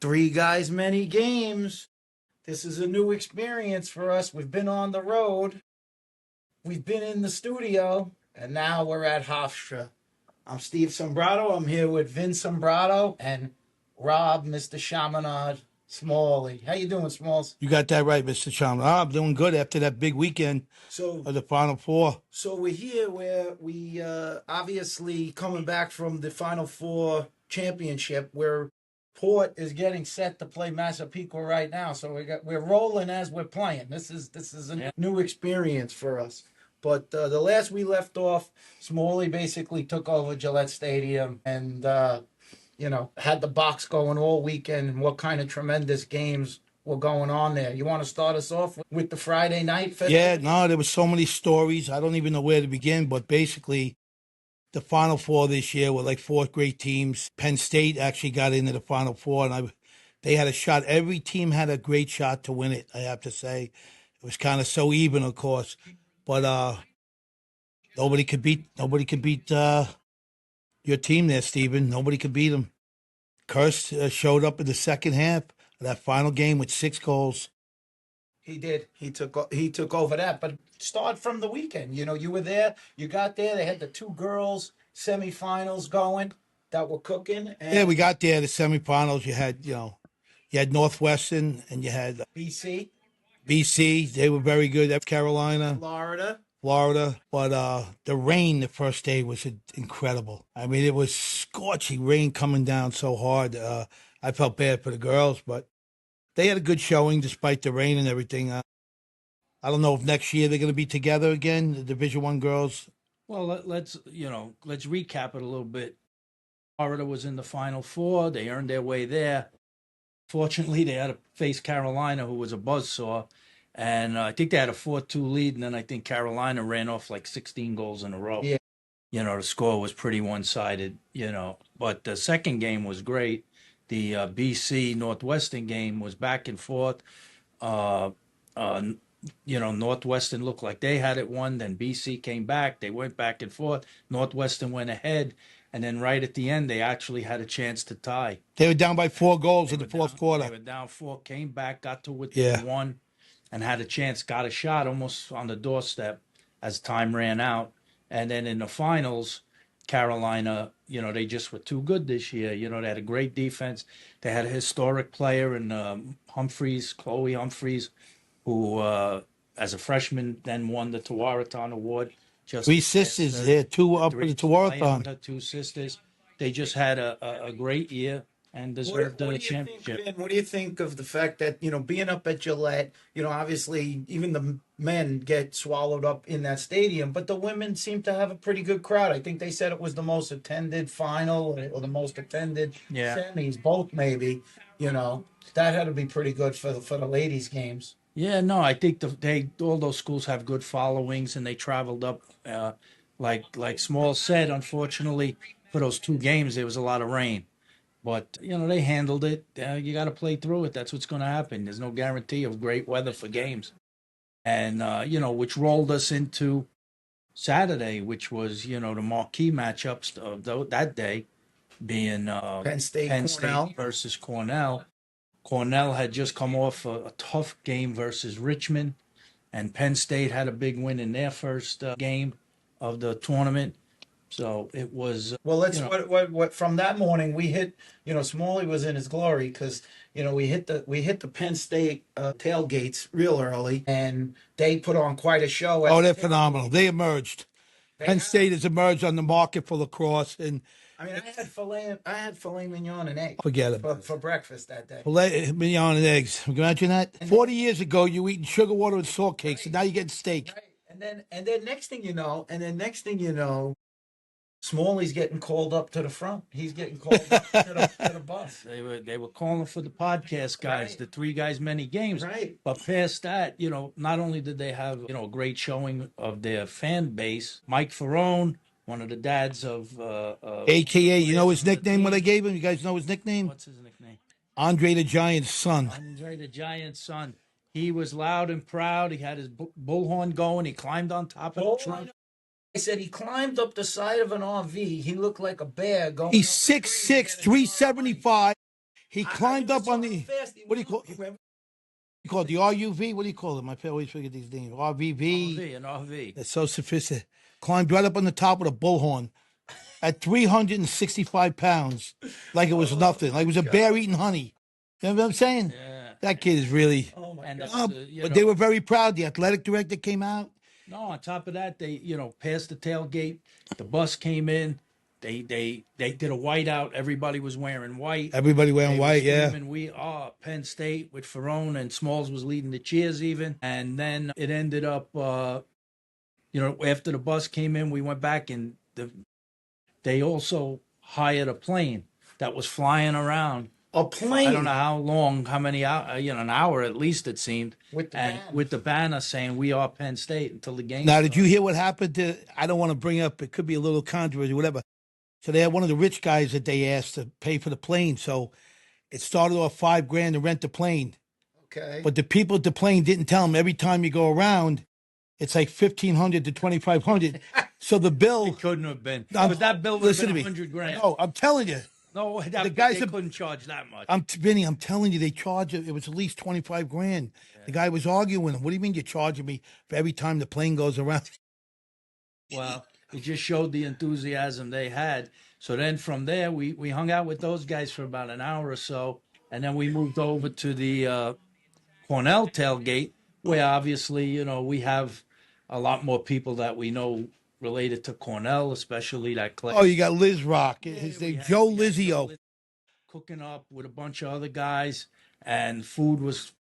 Three guys, many games. This is a new experience for us. We've been on the road, we've been in the studio, and now we're at Hofstra. I'm Steve Sombrato. I'm here with Vince Sombrato and Rob, Mr. Chaminade Smalley. How you doing, Smalls? You got that right, Mr. Chum. I'm doing good after that big weekend So, of the Final Four. so we're here where we obviously coming back from the Final Four championship, where Port is getting set to play Massapequa right now. So we're rolling as we're playing. This is a new experience for us. But the last we left off, Smalley basically took over Gillette Stadium and had the box going all weekend. And what kind of tremendous games were going on there? You want to start us off with the Friday night? Yeah, no, there were so many stories. I don't even know where to begin, but basically the Final Four this year were like fourth grade teams. Penn State actually got into the Final Four, and they had a shot. Every team had a great shot to win it, I have to say. It was kind of so even, of course. But nobody could beat your team there, Stephen. Nobody could beat them. Kurst showed up in the second half of that final game with 6 goals. He did. He took over that. But start from the weekend. You were there. You got there. They had the two girls semifinals going that were cooking. And Yeah, we got there, the semifinals. You had Northwestern and you had BC, BC. They were very good. That's Carolina, Florida. But the rain the first day was incredible. I mean, it was scorching rain coming down so hard. I felt bad for the girls, but they had a good showing despite the rain and everything. I don't know if next year they're going to be together again, the Division One girls. Well, let's recap it a little bit. Florida was in the Final Four. They earned their way there. Fortunately, they had to face Carolina, who was a buzzsaw. And I think they had a 4-2 lead, and then I think Carolina ran off like 16 goals in a row. Yeah. The score was pretty one-sided, But the second game was great. The BC Northwestern game was back and forth. Northwestern looked like they had it won. Then BC came back. They went back and forth. Northwestern went ahead. And then right at the end, they actually had a chance to tie. They were down by 4 goals in the fourth quarter. They were down 4, came back, got to within 1, and had a chance, got a shot almost on the doorstep as time ran out. And then in the finals, Carolina, they just were too good this year. They had a great defense. They had a historic player in Chloe Humphreys, who, as a freshman, then won the Tewaaraton Award. Just 3 sisters there, 2 up in the Tewaaraton. 2 sisters. They just had a great year and deserved the championship. What do you think of the fact that, being up at Gillette, obviously even the men get swallowed up in that stadium, but the women seem to have a pretty good crowd. I think they said it was the most attended final or the most attended semis, both maybe, that had to be pretty good for the ladies' games. Yeah, no, I think all those schools have good followings, and they traveled up. Like Small said, unfortunately, for those 2 games, there was a lot of rain. But, they handled it. You got to play through it. That's what's going to happen. There's no guarantee of great weather for games. And, which rolled us into Saturday, which was, the marquee matchups of that day being Penn State versus Cornell. Cornell had just come off a tough game versus Richmond, and Penn State had a big win in their first game of the tournament. So it was what from that morning we hit. Smalley was in his glory because we hit the Penn State tailgates real early, and they put on quite a show. Oh, they're phenomenal. They emerged. Penn State has emerged on the market for lacrosse, and I mean, I had filet mignon and eggs. Forget it. For breakfast that day. Filet mignon and eggs. Imagine that. 40 years ago, you were eating sugar water and salt cakes, and now you're getting steak. Right. And then next thing you know, Smalley's getting called up to the front. He's getting called up to the bus. They were calling for the podcast guys, Right. The 3 guys, many games. Right. But past that, not only did they have a great showing of their fan base, Mike Ferrone, one of the dads of AKA, you know his nickname, what I gave him? You guys know his nickname? What's his nickname? Andre the Giant's son. Andre the Giant's son. He was loud and proud. He had his bullhorn going. He climbed on top of the trunk. I said he climbed up the side of an RV. He looked like a bear going. He's 6'6", 375. He climbed up on the, what do you call it? you call it, the RUV? What do you call it? I always forget these names. RVV. An RV. It's so sophisticated. Climbed right up on the top with a bullhorn at 365 pounds, like it was nothing, like it was a bear eating honey. You know what I'm saying? Yeah. That kid is really. Oh my And God. But they were very proud. The athletic director came out. no, on top of that, they passed the tailgate. The bus came in. They did a whiteout. Everybody was wearing white. Everybody wearing They were white, yeah. screaming, "We are Penn State" with Ferrone, and Smalls was leading the cheers even. And then it ended up, after the bus came in, we went back and they also hired a plane that was flying around. A plane. I don't know how long, how many hours, an hour at least it seemed. With the and banner. with the banner saying "We are Penn State" until the game. Now, did you hear what happened to? I don't want to bring up. It could be a little controversy, whatever. So they had one of the rich guys that they asked to pay for the plane. So it started off $5,000 to rent the plane. Okay. But the people at the plane didn't tell them every time you go around, it's like 1,500 to 2,500. So the bill. It couldn't have been. I'm- But that bill was listen to me. $100,000. No, I'm telling you. No, that, The guys they have- couldn't charge that much. Vinny, I'm telling you, they charge it. It was at least 25,000. The guy was arguing with him. What do you mean you're charging me for every time the plane goes around? Well, it just showed the enthusiasm they had. So then from there, we hung out with those guys for about an hour or so. And then we moved over to the Cornell tailgate, where obviously, we have a lot more people that we know related to Cornell, especially that Clay. Oh, you got Liz Rock. His we name had- Joe we had Lizio. cooking up with a bunch of other guys, and food was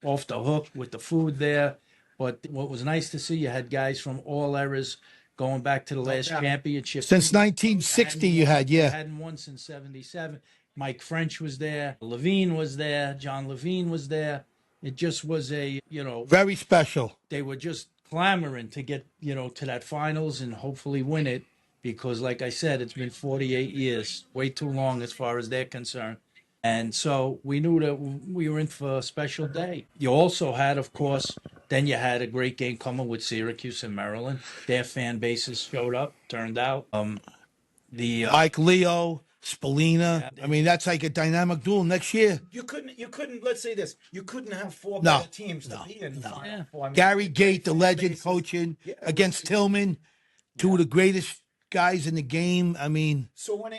off the hook with the food there. But what was nice to see, you had guys from all eras going back to the last doubt. championship. Since 1960, you had, They yeah. hadn't won since '77. Mike French was there. Levine was there. John Levine was there. It just was Very special. they were just clamoring to get, to that finals and hopefully win it, because like I said, it's been 48 years, way too long as far as they're concerned. And so we knew that we were in for a special day. You also had, of course, then you had a great game coming with Syracuse and Maryland. Their fan bases showed up, turned out. Mike Leo, Spallina. I mean, that's like a dynamic duel next year. You couldn't. Let's say this. You couldn't have four No, better teams to be in the Final Yeah. Four. I mean, Gary Gate, the fan legend, bases. coaching Yeah, it against was- Tillman, two of the greatest guys in the game. I mean, So when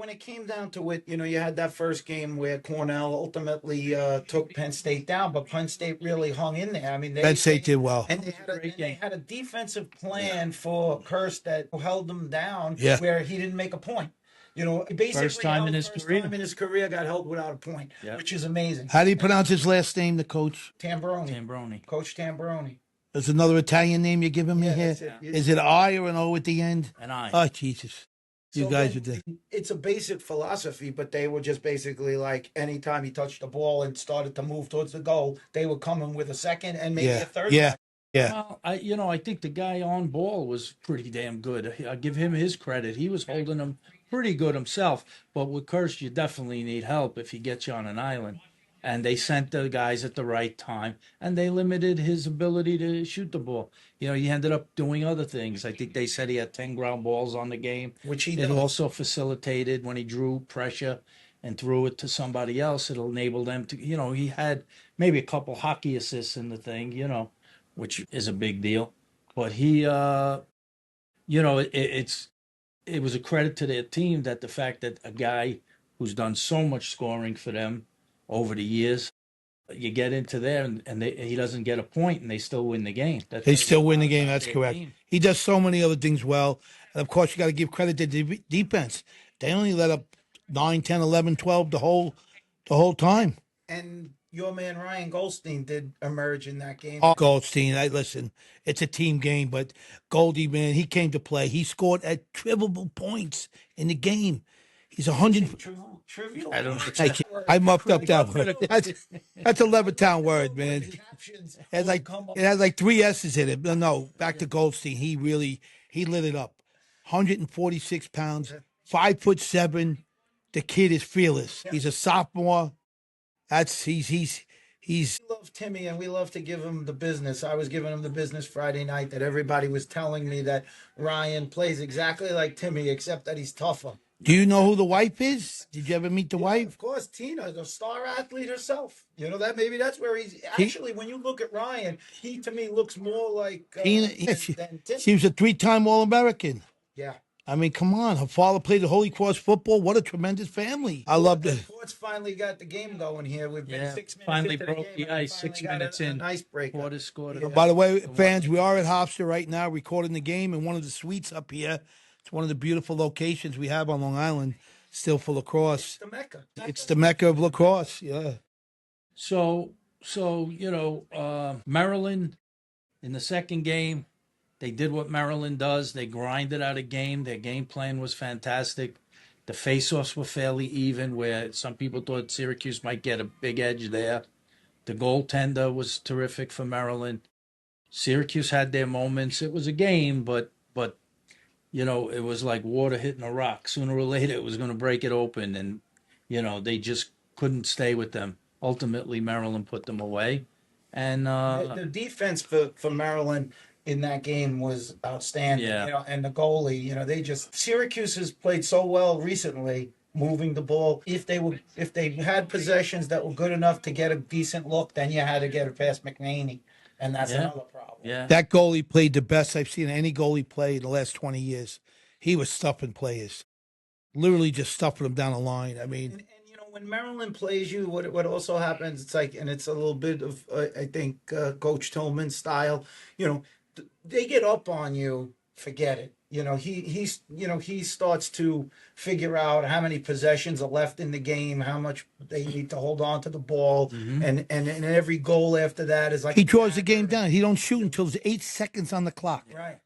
it came down to it, you had that first game where Cornell ultimately took Penn State down, but Penn State really hung in there. I mean, Penn State did well. and Great they game. had a defensive plan for Kirst that held them down, Yeah. where he didn't make a point. Basically First time in his career. time in his career got held without a point, Yeah. which is amazing. How do you pronounce his last name, the coach? Tambroni. Coach Tambroni. There's another Italian name you're giving me Yeah, here. that's it. Is it I or an O at the end? And I. Oh, Jesus. You So guys then are the. It's a basic philosophy, but they were just basically like anytime he touched the ball and started to move towards the goal, they were coming with a second and maybe Yeah. a third. Yeah. Yeah. Well, I think the guy on ball was pretty damn good. I give him his credit. He was holding them pretty good himself. But with Kirsch, you definitely need help if he gets you on an island. And they sent the guys at the right time, and they limited his ability to shoot the ball. He ended up doing other things. I think they said he had 10 ground balls on the game, Which he it does. also facilitated when he drew pressure and threw it to somebody else. It'll enable them to, he had maybe a couple hockey assists in the thing, which is a big deal. But he, it was a credit to their team that the fact that a guy who's done so much scoring for them over the years, you get into there and he doesn't get a point and they still win the game. They still win the game. That's their correct. team. He does so many other things well. And of course, you got to give credit to the defense. They only let up 9, 10, 11, 12 the whole time. And your man Ryan Goldstein did emerge in that game. Oh, Goldstein, listen, it's a team game, but Goldie, man, he came to play. He scored at trivial points in the game. He's 100. Trivial. I don't know. Thank you. I muffed up that word. That's a Levittown word, man. Captions It has like come up. it has like 3 S's in it. No, back to Goldstein. He lit it up. 146 pounds, 5'7". The kid is fearless. He's a sophomore. He's We love Timmy and we love to give him the business. I was giving him the business Friday night that everybody was telling me that Ryan plays exactly like Timmy, except that he's tougher. Do you know who the wife is? Did you ever meet the Yeah, wife? of course, Tina, the star athlete herself. That maybe that's where he's actually. When you look at Ryan, he to me looks more like Tina, yeah, than Tina. she was a 3-time All-American. Yeah. I mean, come on. Her father played the Holy Cross football. What a tremendous family. I loved it. Port's finally got the game going here. We've been Yeah, 6 minutes finally into the broke game, the and we ice. finally 6 minutes got in. an icebreaker. Porter scored it. Yeah. By the way, fans, we are at Hofstra right now recording the game in one of the suites up here. It's one of the beautiful locations we have on Long Island, still for lacrosse. It's the Mecca. It's the Mecca of lacrosse, yeah. So Maryland in the second game, they did what Maryland does. They grinded out a game. Their game plan was fantastic. The faceoffs were fairly even, where some people thought Syracuse might get a big edge there. The goaltender was terrific for Maryland. Syracuse had their moments. It was a game, but it was like water hitting a rock. Sooner or later, it was going to break it open, and they just couldn't stay with them. Ultimately, Maryland put them away, and The defense for Maryland in that game was outstanding. Yeah. And the goalie, Syracuse has played so well recently, moving the ball. If they had possessions that were good enough to get a decent look, then you had to get it past McNaney, and that's Yeah. another problem. yeah, That goalie played the best I've seen any goalie play in the last 20 years. He was stuffing players, literally just stuffing them down the line. I mean, And when Maryland plays you, what also happens, it's like, and it's a little bit of I think Coach Tillman's style. They get up on you, forget it. He starts to figure out how many possessions are left in the game, how much they need to hold on to the ball, and every goal after that is like he draws the game down. He don't shoot until there's 8 seconds on the clock. right.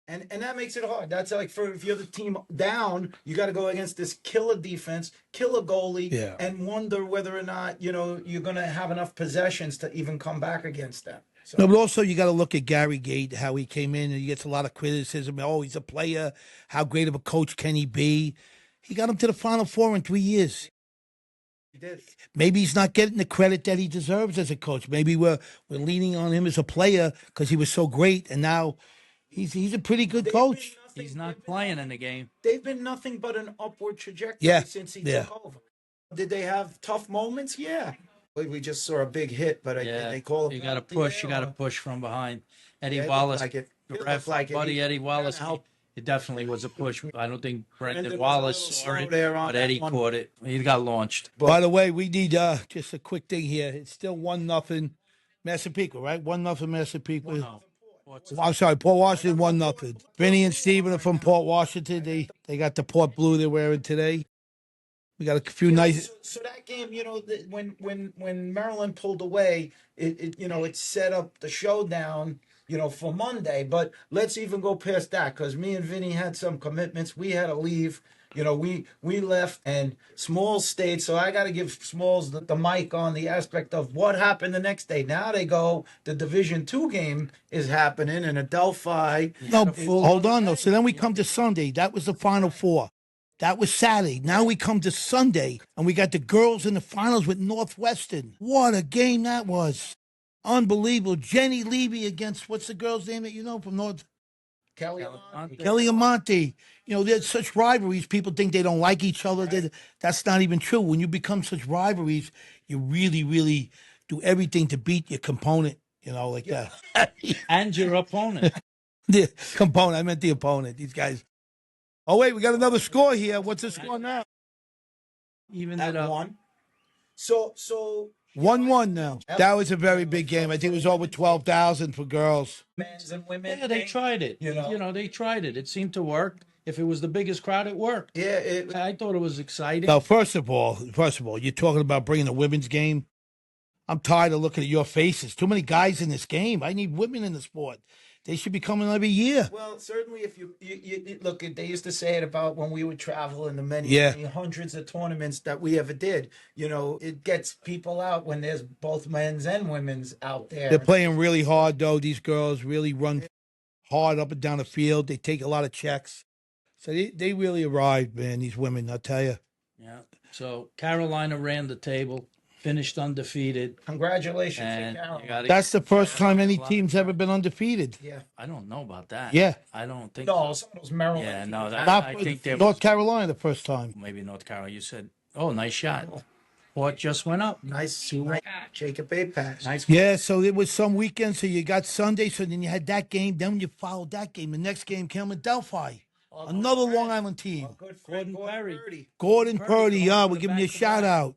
And that makes it hard. That's like if you're the team down, you got to go against this killer defense, killer goalie, Yeah. and wonder whether or not you're going to have enough possessions to even come back against them. So, No, but also you got to look at Gary Gate, how he came in, and he gets a lot of criticism. Oh, he's a player. How great of a coach can he be? He got him to the Final Four in 3 years. he did. Maybe he's not getting the credit that he deserves as a coach. Maybe we're leaning on him as a player because he was so great, and now he's a pretty good They've coach. been nothing- he's not playing in the game. They've been nothing but an upward trajectory Yeah, since he yeah. took over. Did they have tough moments? Yeah. We just saw a big hit, but Yeah, they call it. you got to push. You got to push from behind. Eddie Yeah, it looked Wallace, like it. the It ref, looked like it. buddy He- Eddie Wallace. help. It definitely was a push. I don't think Brendan Brendan was a Wallace little saw slow it, there on but that Eddie one. caught it. He got launched. By the way, we need just a quick thing here. It's still 1-0 Massapequa, right? 1-0 Massapequa. No. I'm sorry, Port Washington 1-0. Vinny and Steven are from Port Washington. They got the Port blue they're wearing today. We got a few nice. So that game, when Maryland pulled away, it set up the showdown, for Monday. But let's even go past that, because me and Vinny had some commitments. We had to leave. We left, and Smalls stayed. So I got to give Smalls the mic on the aspect of what happened the next day. Now the Division II game is happening in Adelphi. No, hold on though. So then we come to Sunday. That was the Final Four. That was Saturday. Now we come to Sunday, and we got the girls in the finals with Northwestern. What a game that was. Unbelievable. Jenny Levy against, what's the girl's name that you know from North? Kelly Kelly Amante. There's such rivalries. People think they don't like each other. That's not even true. When you become such rivalries, you really, really do everything to beat your component, like that. And your opponent. The component. I meant the opponent. These guys. Oh, wait, we got another score here. What's the score now? Even at it up. one. So 1-1 now. That was a very big game. I think it was over 12,000 for girls. men's and women. Yeah, they tried it. They tried it. It seemed to work. If it was the biggest crowd, it worked. Yeah, I thought it was exciting. Now, first of all, you're talking about bringing the women's game. I'm tired of looking at your faces. Too many guys in this game. I need women in the sport. They should be coming every year. well, certainly if you look, they used to say it about when we would travel in the many, Yeah. many hundreds of tournaments that we ever did. It gets people out when there's both men's and women's out there. They're playing really hard, though. These girls really run hard up and down the field. They take a lot of checks. So they really arrived, man, these women, I'll tell you. Yeah. So Carolina ran the table, finished undefeated. Congratulations to And Carolina. you gotta, That's the first time any team's ever been undefeated. Yeah. I don't know about that. Yeah. I don't think No, so. some of those Maryland Yeah, teams. no, that, Not I for think there North was Carolina the first time. maybe North Carolina. You said, oh, nice shot. Port just went up. Nice, 2-1. nice Jacob A pass. Nice. Yeah, so it was some weekend. So you got Sunday. So then you had that game. Then you followed that game. The next game came with Delphi, another Long Island team. Good friend, Gordon Perry. Gordon Purdy. Yeah, going we're to giving you a back-to-back. shout out.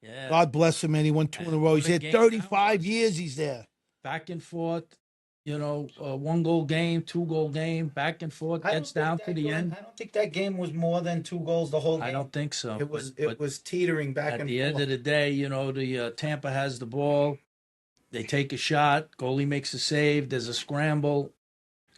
Yeah. God bless him, man. He won 2 in a row. He's What a there game 35 that was. years. He's there. Back and forth, 1-goal game, 2-goal game, back and forth, gets down to the end. I don't think that game was more than 2 goals the whole game. I don't think so. It was but teetering back at and the forth. end of the day, the Tampa has the ball. They take a shot. Goalie makes a save. There's a scramble.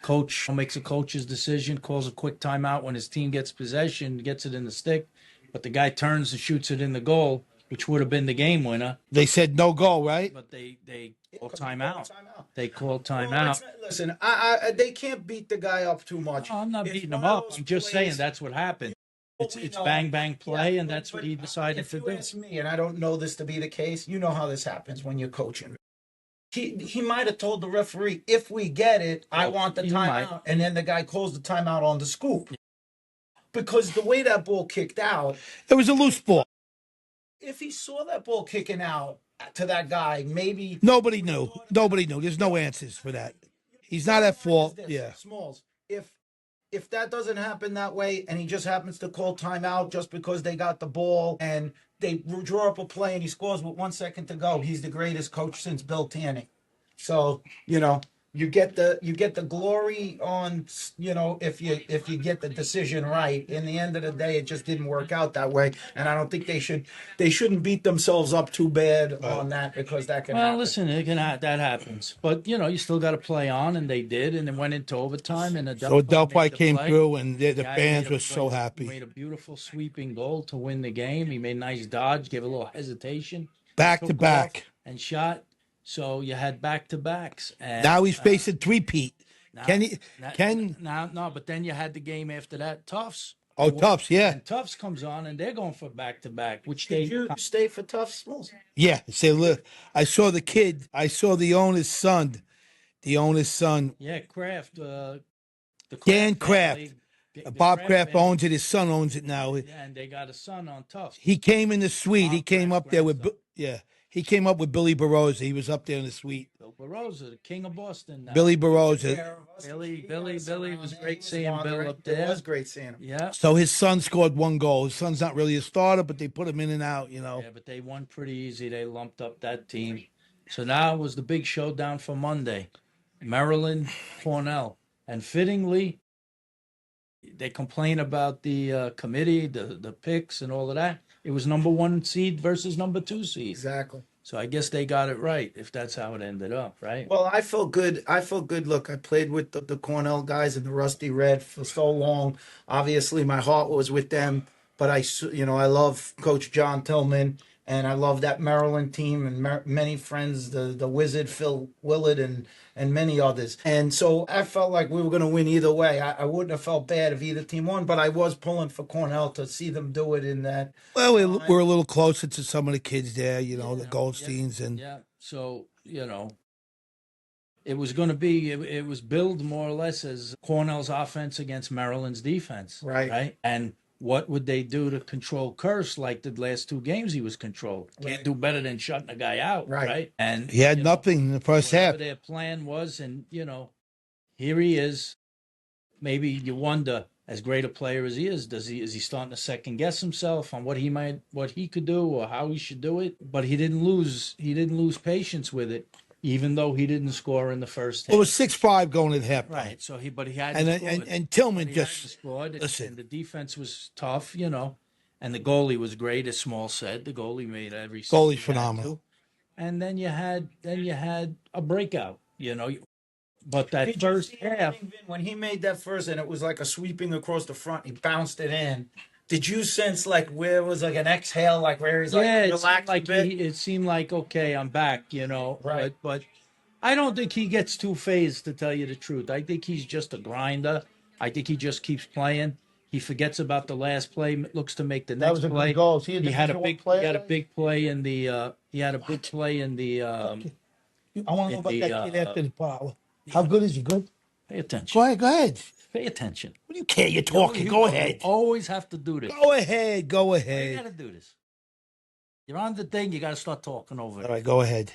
Coach makes a coach's decision, calls a quick timeout when his team gets possession, gets it in the stick, but the guy turns and shoots it in the goal, which would have been the game winner. They said no goal, right? But they call timeout. They call Well, timeout. listen, they can't beat the guy up too much. No, I'm not It's beating him one of up. those I'm just plays- saying that's what happened. It's we know. bang bang play, Yeah, and that's what but he decided if to you do. ask me, and I don't know this to be the case, you know how this happens when you're coaching. He might have told the referee, if we get it, I want the he might. timeout. And then the guy calls the timeout on the scoop. Because the way that ball kicked out, It was a loose ball. if he saw that ball kicking out to that guy, maybe Nobody knew. Nobody knew. There's no answers for that. He's not at fault. This, Yeah. Smalls. If that doesn't happen that way, and he just happens to call timeout just because they got the ball and they draw up a play and he scores with 1 second to go, he's the greatest coach since Bill Tanning. So you get the glory on if you get the decision right. In the end of the day, it just didn't work out that way, and I don't think they shouldn't beat themselves up too bad on that, because that can Well, happen. listen, that happens, but you still got to play on, and they did, and it went into overtime, and So Delphi made the came play. through, and the Guy fans made were so He happy. made a beautiful sweeping goal to win the game. He made a nice dodge, gave a little hesitation, Back to took back. off and shot. So you had back to backs, and Now he's facing three-peat. now- Can he? But then you had the game after that, Tufts. Oh, Tufts, yeah. And Tufts comes on, and they're going for back to back, which Did they you stay for tough Smalls? Yeah. Say, look, I saw the kid. I saw the owner's son. The owner's son, Kraft, the Dan Kraft. family, the Bob Kraft family, owns it. His son owns it now. and they got a son on Tufts. He came in the suite. He Bob came Kraft's up there with, grandson. he came up with Billy Barroza. He was up there in the suite. Bill Barroza, the king of Boston. Now. Billy Barroza. Billy, it was great seeing Bill up there. It was great seeing him. Yeah. So his son scored 1 goal. His son's not really a starter, but they put him in and out, Yeah, but they won pretty easy. They lumped up that team. So now it was the big showdown for Monday. Maryland, Cornell. And fittingly, they complain about the committee, the picks and all of that. It was number 1 seed versus number 2 seed. Exactly. So I guess they got it right, if that's how it ended up, right? Well, I felt good. Look, I played with the Cornell guys in the Rusty Red for so long. Obviously, my heart was with them. But I love Coach John Tillman, and I love that Maryland team, and many friends, the Wizard Phil Willard, and many others. And so I felt like we were going to win either way. I wouldn't have felt bad if either team won, but I was pulling for Cornell to see them do it in that. Well, we're a little closer to some of the kids there, the Goldsteins. And Yeah. So, it was going to be, it was billed more or less as Cornell's offense against Maryland's defense. Right. And what would they do to control Curse like the last 2 games he was controlled? Can't do better than shutting a guy out, right? And he had nothing in the first half. Whatever their plan was, and here he is. Maybe you wonder, as great a player as he is he starting to second guess himself on what he could do or how he should do it? But he didn't lose patience with it, even though he didn't score in the first half. It was 6-5 going at half. Right. So he had And to and, score and, it. and Tillman He had just to score it, listen. and the defense was tough, and the goalie was great, as Small said. The goalie made every save Goalie's he had phenomenal. to. And then you had a breakout, But that Did you first see half, anything, Vin, when he made that first, and it was like a sweeping across the front, he bounced it in. Did you sense like where it was like an exhale, like where he's like it seemed relaxed like a bit? it seemed like, okay, I'm back, Right. But I don't think he gets too phased, to tell you the truth. I think he's just a grinder. I think he just keeps playing. He forgets about the last play, looks to make the next play. goal. He had a big play in the He had a big play in the. I want to know In about the, that kid after the parlor. How yeah. good is he? Good? Pay attention. Go ahead. Go ahead. Pay attention. What do you care? You're talking. Go You ahead. always have to do this. Go ahead. Go Why you ahead. got to do this? You're on the thing. You got to start talking over All it. right. Go ahead.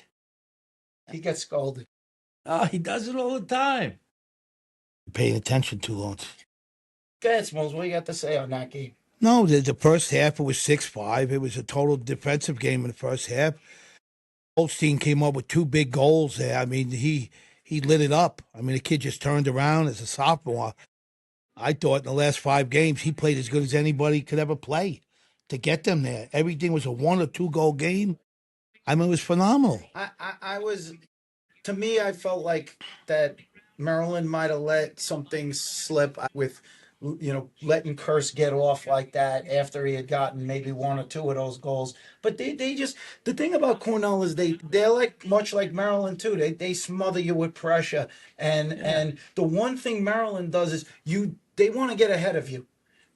He gets scolded. Oh, he does it all the time. You're paying attention too long. Go ahead, Smalls. What do you got to say on that game? No, the first half it was 6-5. It was a total defensive game in the first half. Holstein came up with two big goals there. I mean, he lit it up. I mean, the kid just turned around as a sophomore. I thought in the last 5 games he played as good as anybody could ever play to get them there. Everything was a 1 or 2 goal game. I mean, it was phenomenal. I was, to me, I felt like that Maryland might have let some things slip with, letting Curse get off like that after he had gotten maybe 1 or 2 of those goals. But they just, the thing about Cornell is they're like much like Maryland too. They smother you with pressure, and the one thing Maryland does is they want to get ahead of you.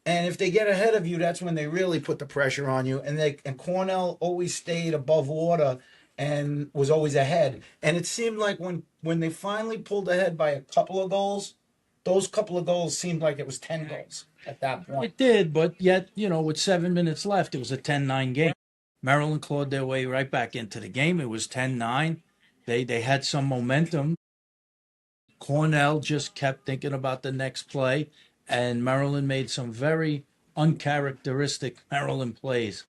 And if they get ahead of you, that's when they really put the pressure on you. And Cornell always stayed above water and was always ahead. And it seemed like when they finally pulled ahead by a couple of goals, those couple of goals seemed like it was 10 goals at that point. It did, but yet, with 7 minutes left, it was a 10-9 game. Maryland clawed their way right back into the game. It was 10-9. They had some momentum. Cornell just kept thinking about the next play, and Maryland made some very uncharacteristic Maryland plays.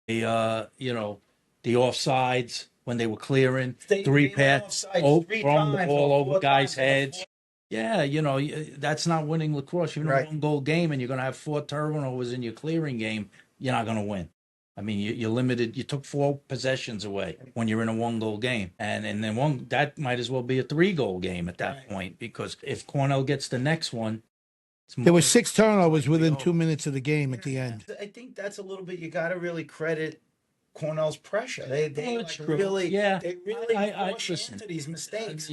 The offsides when they were clearing, three pass, throwing the ball over guys' heads. Yeah, that's not winning lacrosse. You're in a 1-goal game and you're going to have 4 turnovers in your clearing game. You're not going to win. I mean, you're limited. You took 4 possessions away when you're in a 1-goal game, and then that might as well be a 3-goal game at that point, because if Cornell gets the next one, there were 6 turnovers within 2 minutes of the game at the end. I think that's a little bit, you got to really credit Cornell's pressure. They really push into these mistakes.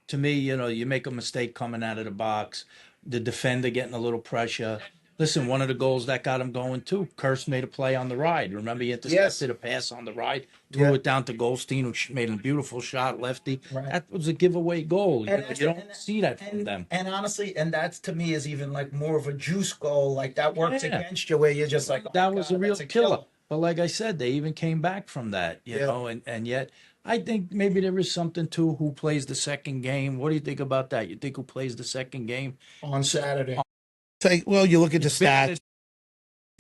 To me, you make a mistake coming out of the box, the defender getting a little pressure. Listen, one of the goals that got him going too, Kurtz made a play on the ride. Remember, he intercepted a pass on the ride, threw it down to Goldstein, who made a beautiful shot, lefty. Right. That was a giveaway goal. You don't see that from them. And honestly, that to me is even like more of a juice goal. Like that works against you, where you're just like, that was a real killer. But like I said, they even came back from that, you know, and yet I think maybe there is something to who plays the second game. What do you think about that? You think who plays the second game? On Saturday. Well, you look at the stats,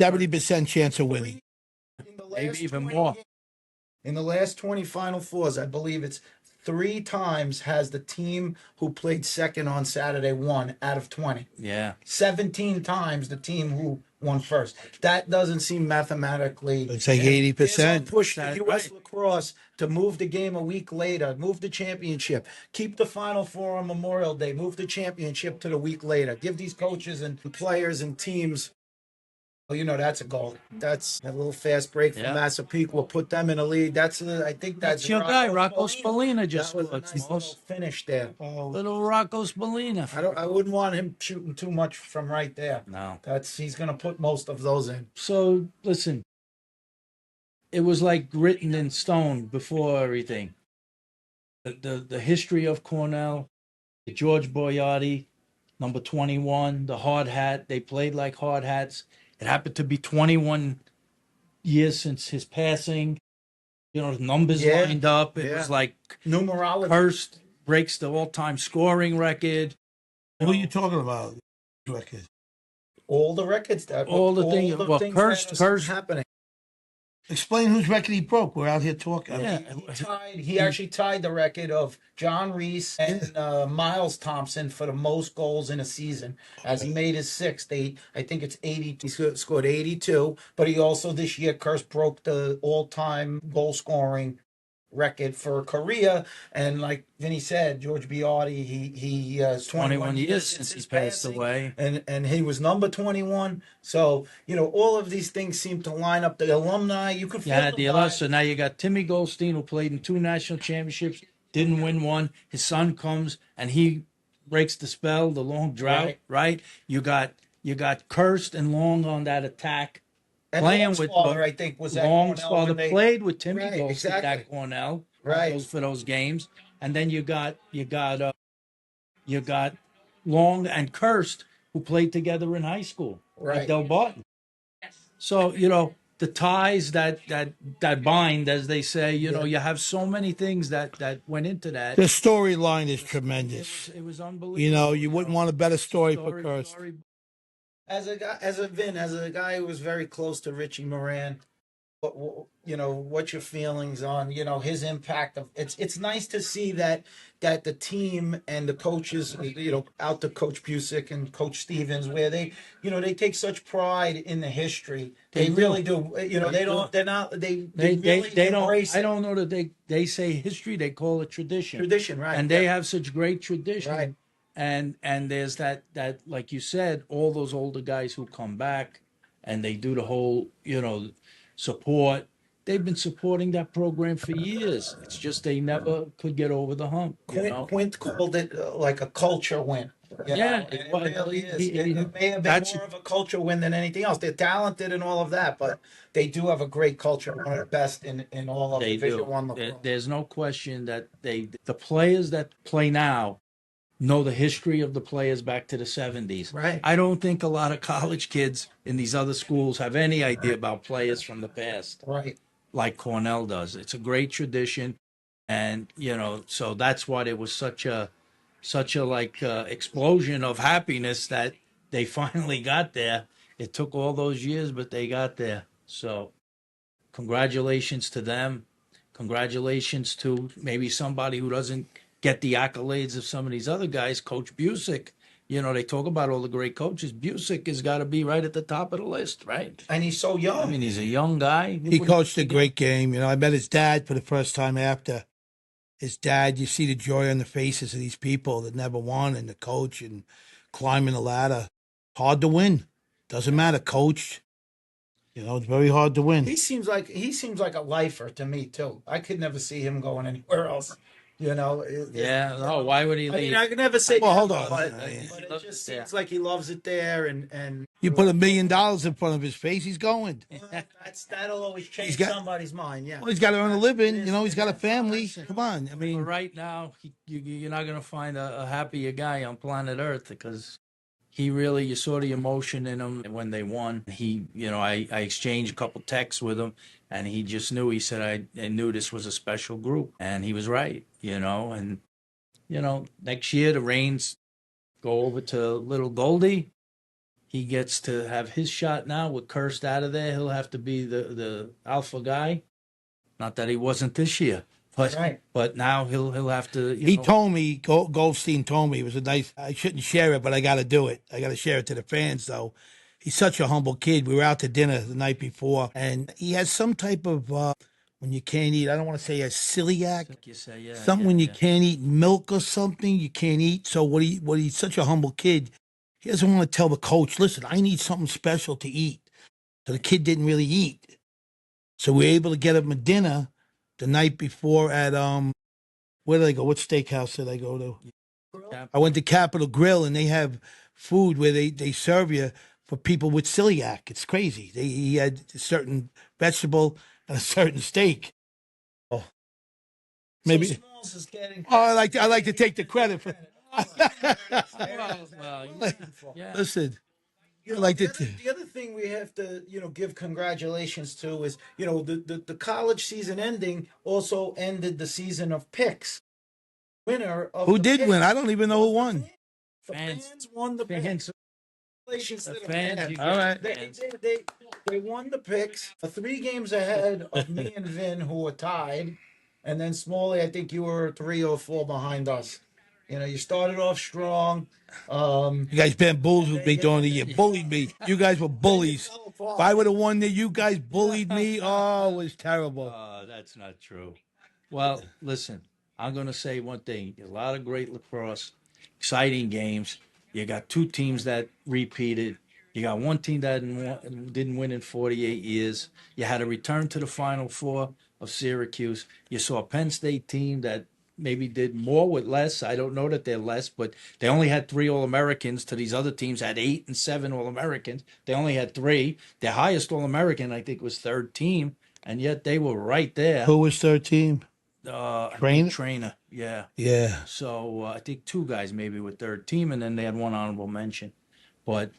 70% chance of winning. Maybe even more. In the last 20 Final Fours, I believe it's 3 times has the team who played second on Saturday won out of 20. Yeah. 17 times the team who won first. That doesn't seem mathematically. It's like 80%. Push the U.S. lacrosse to move the game a week later, move the championship, keep the Final Four on Memorial Day, move the championship to the week later. Give these coaches and players and teams. Well, that's a goal. That's a little fast break from Massapequa. Put them in a lead. I think that's your guy, Rocco Spallina. Just was a nice little finish there. Little Rocco Spallina. I wouldn't want him shooting too much from right there. No, he's going to put most of those in. So listen, it was like written in stone before everything. The history of Cornell, George Boyardi, number 21, the hard hat. They played like hard hats. It happened to be 21 years since his passing. The numbers lined up. It was like numerology. Hurst breaks the all-time scoring record. What are you talking about? Record. All the records that Hurst happening. Explain whose record he broke. We're out here talking. Yeah. He actually tied the record of John Reese and Miles Thompson for the most goals in a season, as he made his 6th. I think it's 80. He scored 82, but he also this year, Kurst broke the all-time goal scoring record for Korea. And like Vinny said, George Biardi, he has 21 years since he passed away, and he was number 21. So all of these things seem to line up. The alumni, you could feel so now you got Timmy Goldstein, who played in 2 national championships, didn't win one. His son comes and he breaks the spell, the long drought. Right? You got Kurst and Long on that attack. And playing Long's with father, I think, was at Long's Cornell father when they. played with Timmy Right, Golstead exactly. at Cornell Right. for those games, and then you got Long and Kirst who played together in high school at Right. Del Barton. So the ties that bind, as they say. You have so many things that went into that. The storyline is tremendous. It was unbelievable. You wouldn't want a better story for Kirst. As a guy, as a guy who was very close to Richie Moran, what's your feelings on his impact of it's nice to see that the team and the coaches out to Coach Busick and Coach Stevens, where they take such pride in the history. They really do. They really embrace I it. don't know that they say history, they call it tradition. Tradition, right? And they have such great tradition. Right. And there's that like you said, all those older guys who come back and they do the whole support. They've been supporting that program for years. It's just they never could get over the hump. Quint called it like a culture win. Yeah, it really is. It may have been more of a culture win than anything else. They're talented and all of that, but they do have a great culture, one of the best in all of They Division do. One lacrosse. There's no question that the players that play now know the history of the players back to the 70s. Right. I don't think a lot of college kids in these other schools have any idea about players from the past. Right. Like Cornell does. It's a great tradition, and so that's why there was such a explosion of happiness that they finally got there. It took all those years, but they got there. So congratulations to them. Congratulations to maybe somebody who doesn't get the accolades of some of these other guys. Coach Busick. They talk about all the great coaches. Busick has got to be right at the top of the list, right? And he's so young. I mean, he's a young guy. He coached a great game. I met his dad for the first time after. His dad, you see the joy on the faces of these people that never won, and the coach and climbing the ladder. Hard to win. Doesn't matter, coach. It's very hard to win. He seems like a lifer to me too. I could never see him going anywhere else. Yeah. No. Why would he leave? I mean, I could never say. Well, hold on. But it just seems like he loves it there, and You put $1 million in front of his face, he's going. that'll always change somebody's mind. Yeah. Well, he's got to earn a living. He's got a family. Come on. I But mean, right now, you're not going to find a happier guy on planet Earth, because he really, you saw the emotion in him when they won. I exchanged a couple texts with him, and he just knew. He said, I knew this was a special group, and he was right. And next year the Reigns go over to Little Goldie. He gets to have his shot now with Kirst out of there. He'll have to be the alpha guy. Not that he wasn't this year. But now he'll have to. he told me, Goldstein told me, it was a nice, I shouldn't share it, but I got to do it. I got to share it to the fans, though. He's such a humble kid. We were out to dinner the night before, and he has some type of, when you can't eat, I don't want to say a celiac. Like you say, yeah, something when you can't eat milk or something, you can't eat. So what he's such a humble kid, he doesn't want to tell the coach, listen, I need something special to eat. So the kid didn't really eat. So we were able to get him a dinner the night before at where did I go? What steakhouse did I go to? I went to Capitol Grill, and they have food where they serve you for people with celiac. It's crazy. He had a certain vegetable and a certain steak. Oh, maybe. So Smalls is getting. Oh, I like to take the credit for. yeah. Listen, like the other thing we have to give congratulations to is the college season ending also ended the season of picks. Winner of who the did picks. win? I don't even know who won. The fans won the Fans. picks. Congratulations to the Fans, fans. you All right. They won the picks 3 games ahead of me and Vin, who were tied, and then Smalley, I think you were 3 or 4 behind us. You started off strong. You guys bamboozled me during the year. Bullied me. You guys were bullies. If I would have won there, you guys bullied me. Oh, it was terrible. That's not true. Well, listen, I'm going to say one thing. A lot of great lacrosse, exciting games. You got 2 teams that repeated. You got 1 team that didn't win in 48 years. You had a return to the Final Four of Syracuse. You saw a Penn State team that maybe did more with less. I don't know that they're less, but they only had 3 All-Americans. To these other teams had 8 and 7 All-Americans. They only had 3. Their highest All-American, I think, was third team, and yet they were right there. Who was third team? I think Trainer? Trainer, yeah. Yeah. So I think 2 guys maybe with third team, and then they had 1 honorable mention. But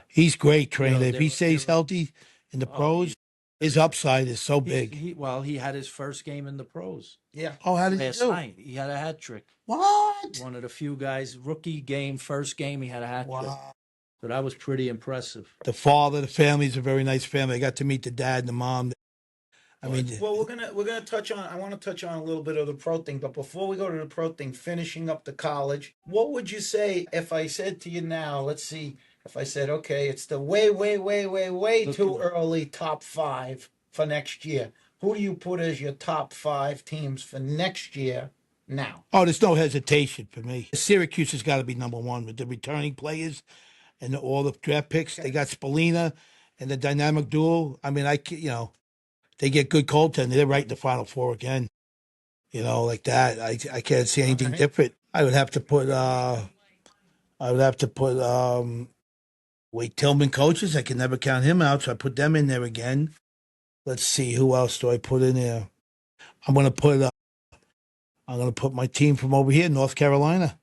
He's great, you know, Trainer. If he stays healthy in the pros, his upside is so big. he had his first game in the pros Yeah. Oh, how did he last do? night. He had a hat trick. What? One of the few guys, rookie game, first game, he had a hat trick. Wow. So that was pretty impressive. The father, the family's a very nice family. I got to meet the dad and the mom. I mean, Well, we're gonna touch on. I want to touch on a little bit of the pro thing, but before we go to the pro thing, finishing up the college, what would you say if I said to you now? Let's see. If I said, okay, it's the way too early top 5 for next year. Who do you put as your top 5 teams for next year? Now, oh, there's no hesitation for me. Syracuse has got to be number one with the returning players and all the draft picks. They got Spallina and the dynamic duo. I mean, they get good goaltending. They're right in the Final Four again. Like that. I can't see anything different. I would have to put. Wade Tillman coaches. I can never count him out, so I put them in there again. Let's see, who else do I put in there? I'm gonna put my team from over here, North Carolina.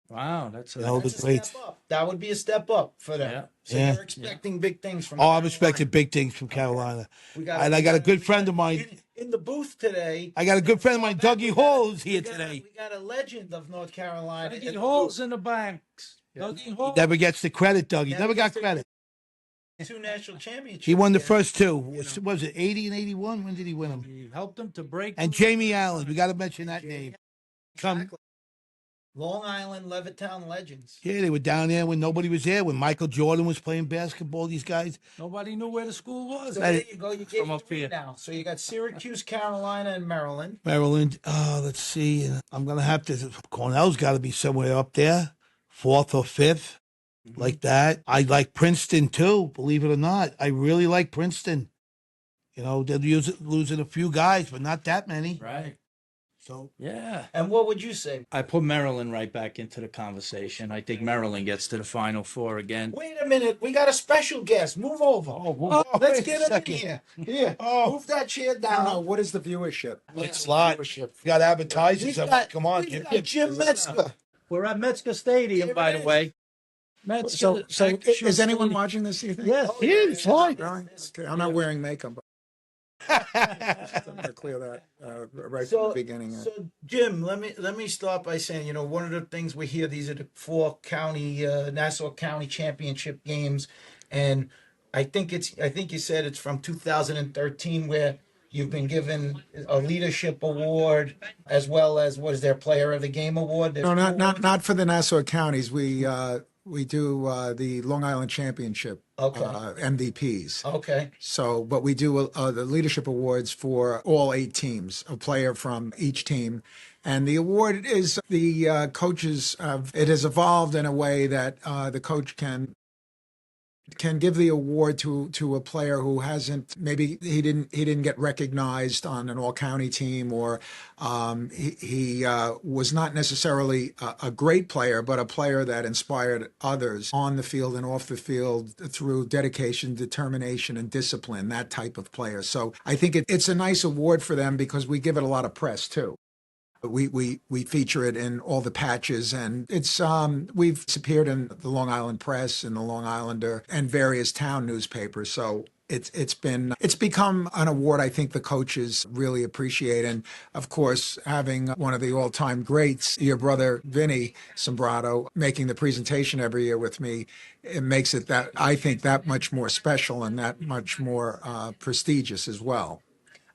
Wow, that's that's a great. step up. That would be a step up for them. Yeah. So Yeah. you're expecting big things from. Oh, I'm expecting big things from Carolina. And I got a good friend of mine. In the booth today. I got a good friend of mine, Dougie Hall, who's here today. We got a legend of North Carolina. Dougie Hall's in the banks. Dougie Hall. Never gets the credit, Dougie. Never got credit. 2 national championships. He won the first 2. Was it 80 and 81? When did he win them? He helped them to break. And Jamie Allen. We got to mention that name. Exactly. Long Island, Levittown legends. Yeah, they were down there when nobody was there. When Michael Jordan was playing basketball, these guys. Nobody knew where the school was. So there you go. You get From up here now. So you got Syracuse, Carolina, and Maryland. Maryland. Let's see. I'm gonna have to. Cornell's got to be somewhere up there, 4th or 5th, like that. I like Princeton too. Believe it or not, I really like Princeton. They're losing a few guys, but not that many. Right. So Yeah. And what would you say? I put Maryland right back into the conversation. I think Maryland gets to the Final Four again. Wait a minute. We got a special guest. Move over. Let's get him in here. Here. Move that chair down. What is the viewership? it's a lot. You got advertisers. Come on, We've got Jim Metzger. We're at Metzger Stadium, by the way. Metzger, So is anyone watching this? You think? Yes. it's fine. Really? Okay. I'm not wearing makeup. But I'm gonna clear that right from the beginning. So Jim, let me start by saying, one of the things we hear, these are the 4 county Nassau County Championship games, and I think you said it's from 2013 where you've been given a leadership award as well as what is their Player of the Game award. No, not for the Nassau counties. We do the Long Island Championship MVPs. Okay. So, but we do the leadership awards for all 8 teams, a player from each team. And the award is the coaches. It has evolved in a way that the coach can give the award to a player who hasn't, maybe he didn't get recognized on an all county team, or he was not necessarily a great player, but a player that inspired others on the field and off the field through dedication, determination, and discipline, that type of player. So I think it's a nice award for them because we give it a lot of press too. We feature it in all the patches, and it's we've appeared in the Long Island Press and the Long Islander and various town newspapers. So it's become an award I think the coaches really appreciate, and of course having one of the all-time greats, your brother Vinny Sombrato, making the presentation every year with me, it makes it that I think that much more special and that much more prestigious as well.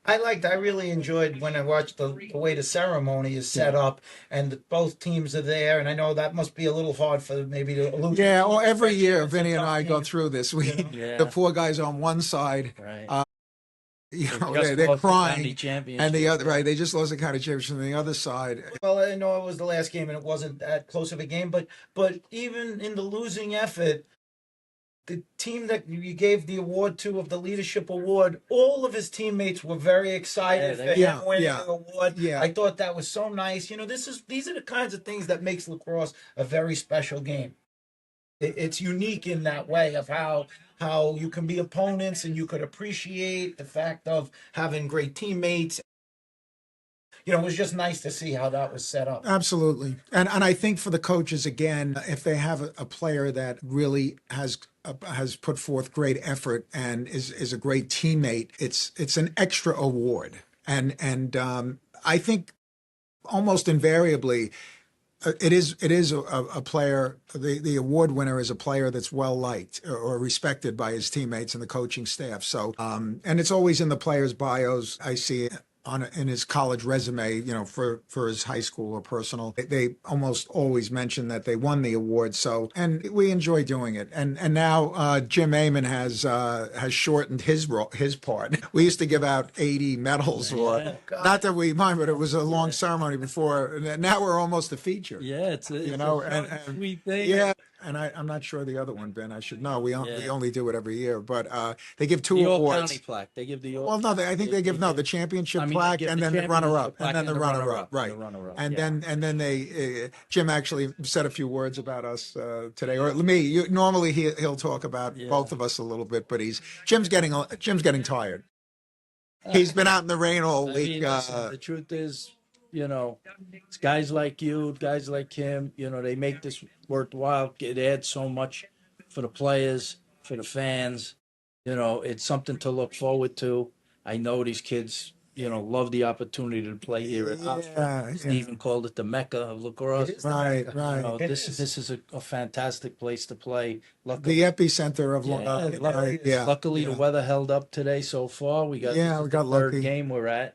I really enjoyed when I watched the way the ceremony is set up, and both teams are there. And I know that must be a little hard for maybe to. Yeah, well, every year Vinny and I go through this. The 4 guys on one side, Right. They're crying, and the other, right? They just lost the county championship. And the other side, Well, I know it was the last game, and it wasn't that close of a game, but even in the losing effort, the team that you gave the award to of the leadership award, all of his teammates were very excited for Yeah, him winning yeah, the award. yeah. I thought that was so nice. These are the kinds of things that makes lacrosse a very special game. It's unique in that way of how you can be opponents and you could appreciate the fact of having great teammates. It was just nice to see how that was set up. Absolutely. And I think for the coaches, again, if they have a player that really has put forth great effort and is a great teammate, it's an extra award. And I think almost invariably it is a player. The award winner is a player that's well liked or respected by his teammates and the coaching staff. So and it's always in the players' bios. I see it in his college resume, for his high school or personal. They almost always mention that they won the award. So, and we enjoy doing it. And now Jim Amon has shortened his part. We used to give out 80 medals, or not that we mind, but it was a long ceremony before. Now we're almost a feature. Yeah, it's a and sweet thing. yeah. And I'm not sure the other one, Ben. I should know. We only do it every year, but they give two The York awards. County plaque. They give the York. Well, no, I think they give the championship they plaque give and the then the runner-up, championship plaque and then the runner-up, right? The runner-up, And yeah. then they Jim actually said a few words about us today, or me. Normally he'll talk about both of us a little bit, but Jim's getting tired. He's been out in the rain all week. Listen, the truth is, it's guys like you, guys like him. They make this worthwhile. It adds so much for the players, for the fans. It's something to look forward to. I know these kids, love the opportunity to play here at Hofstra. Stephen called it the Mecca of lacrosse. Right. This is a fantastic place to play. The epicenter of Luckily, the weather held up today so far. We got we got the third lucky. game we're at.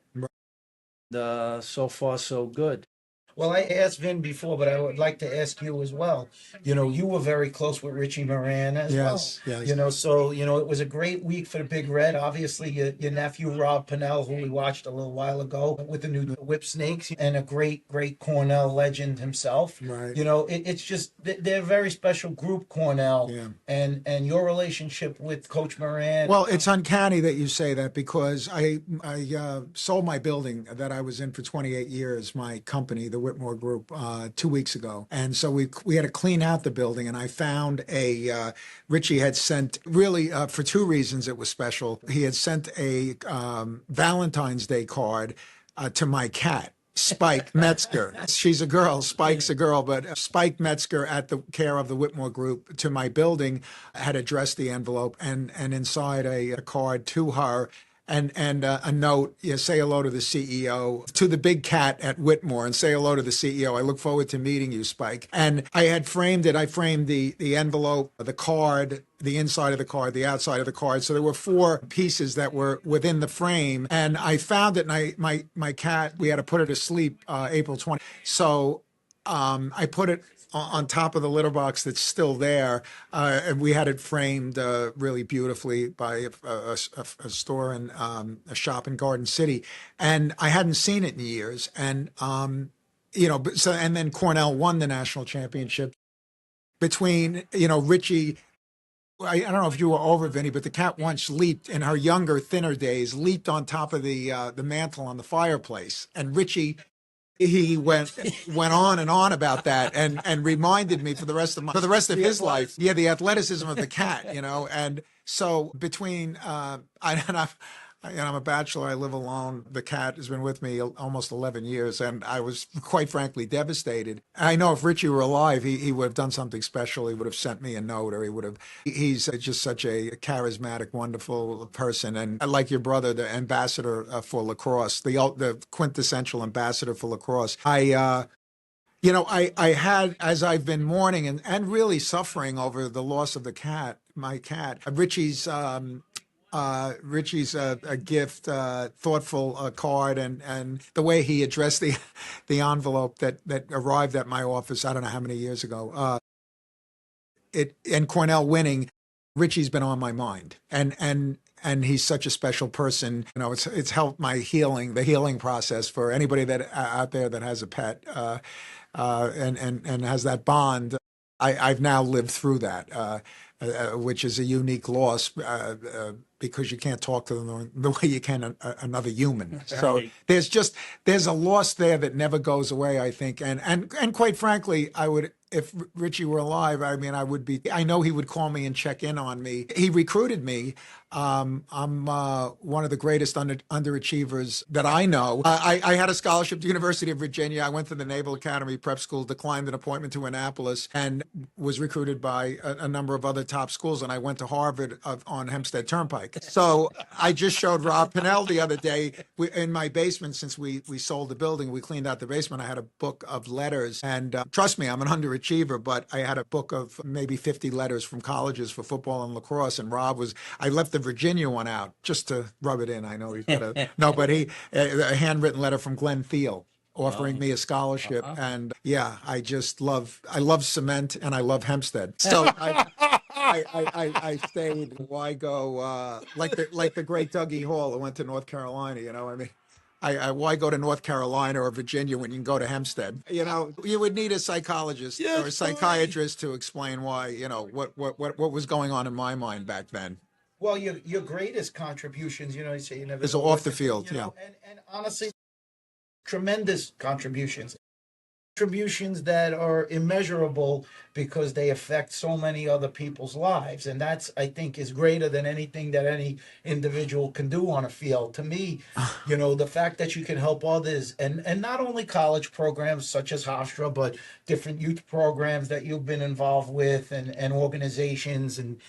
So far, so good. Well, I asked Vin before, but I would like to ask you as well. You were very close with Richie Moran as well. Yes. So it was a great week for the Big Red. Obviously, your nephew Rob Pennell, who we watched a little while ago with the new Whip Snakes, and a great Cornell legend himself. Right. It's just they're a very special group, Cornell. Yeah. And your relationship with Coach Moran. Well, it's uncanny that you say that, because I sold my building that I was in for 28 years, my company, the Whitmore Group, 2 weeks ago, and so we had to clean out the building, and I found Richie had sent, really for two reasons it was special. He had sent a Valentine's Day card to my cat, Spike Metzger. She's a girl, Spike's a girl, but Spike Metzger, at the care of the Whitmore Group, to my building, had addressed the envelope, and inside a card to her, and a note, say hello to the CEO, to the big cat at Whitmore, and say hello to the CEO. I look forward to meeting you, Spike. And I had framed it. I framed the envelope, the card, the inside of the card, the outside of the card. So there were 4 pieces that were within the frame. And I found it, and my cat, we had to put her to sleep April 20th. So I put it on top of the litter box that's still there, and we had it framed really beautifully by a store and a shop in Garden City, and I hadn't seen it in years. And so, and then Cornell won the national championship. Between Richie, I don't know if you were over, Vinny, but the cat once leaped, in her younger, thinner days, leaped on top of the mantle on the fireplace, and Richie, he went on and on about that, and reminded me for the rest of his life. Yeah, the athleticism of the cat, and so between I'm a bachelor. I live alone. The cat has been with me almost 11 years, and I was quite frankly devastated. I know if Richie were alive, he would have done something special. He would have sent me a note, or he's just such a charismatic, wonderful person. And like your brother, the ambassador for lacrosse, the quintessential ambassador for lacrosse. I had, as I've been mourning and really suffering over the loss of my cat, Richie's a gift, thoughtful card, and the way he addressed the envelope that arrived at my office, I don't know how many years ago. And Cornell winning, Richie's been on my mind, and he's such a special person. It's helped my the healing process for anybody that out there that has a pet, and has that bond. I've now lived through that. which is a unique loss because you can't talk to them the way you can another human. So Right. there's a loss there that never goes away, I think. And quite frankly, I would, if Richie were alive, I mean, I know he would call me and check in on me. He recruited me. I'm one of the greatest underachievers that I know. I had a scholarship to the University of Virginia. I went to the Naval Academy Prep School, declined an appointment to Annapolis, and was recruited by a number of other top schools. And I went to Harvard on Hempstead Turnpike. So I just showed Rob Pinnell the other day in my basement, since we sold the building, we cleaned out the basement. I had a book of letters. And trust me, I'm an underachiever, but I had a book of maybe 50 letters from colleges for football and lacrosse. And I left the Virginia one out just to rub it in. I know he's got no, but a handwritten letter from Glenn Thiel offering me a scholarship. And yeah, I love cement and I love Hempstead. So I stayed. Why go like the great Dougie Hall who went to North Carolina? I mean, why go to North Carolina or Virginia when you can go to Hempstead? You would need a psychologist or a psychiatrist to explain why. What was going on in my mind back then. Well, your greatest contributions, you say you never Is know off what the to- field, you know, and honestly, tremendous contributions that are immeasurable because they affect so many other people's lives, and that's, I think, is greater than anything that any individual can do on a field. To me, the fact that you can help others, and not only college programs such as Hofstra, but different youth programs that you've been involved with, and organizations, and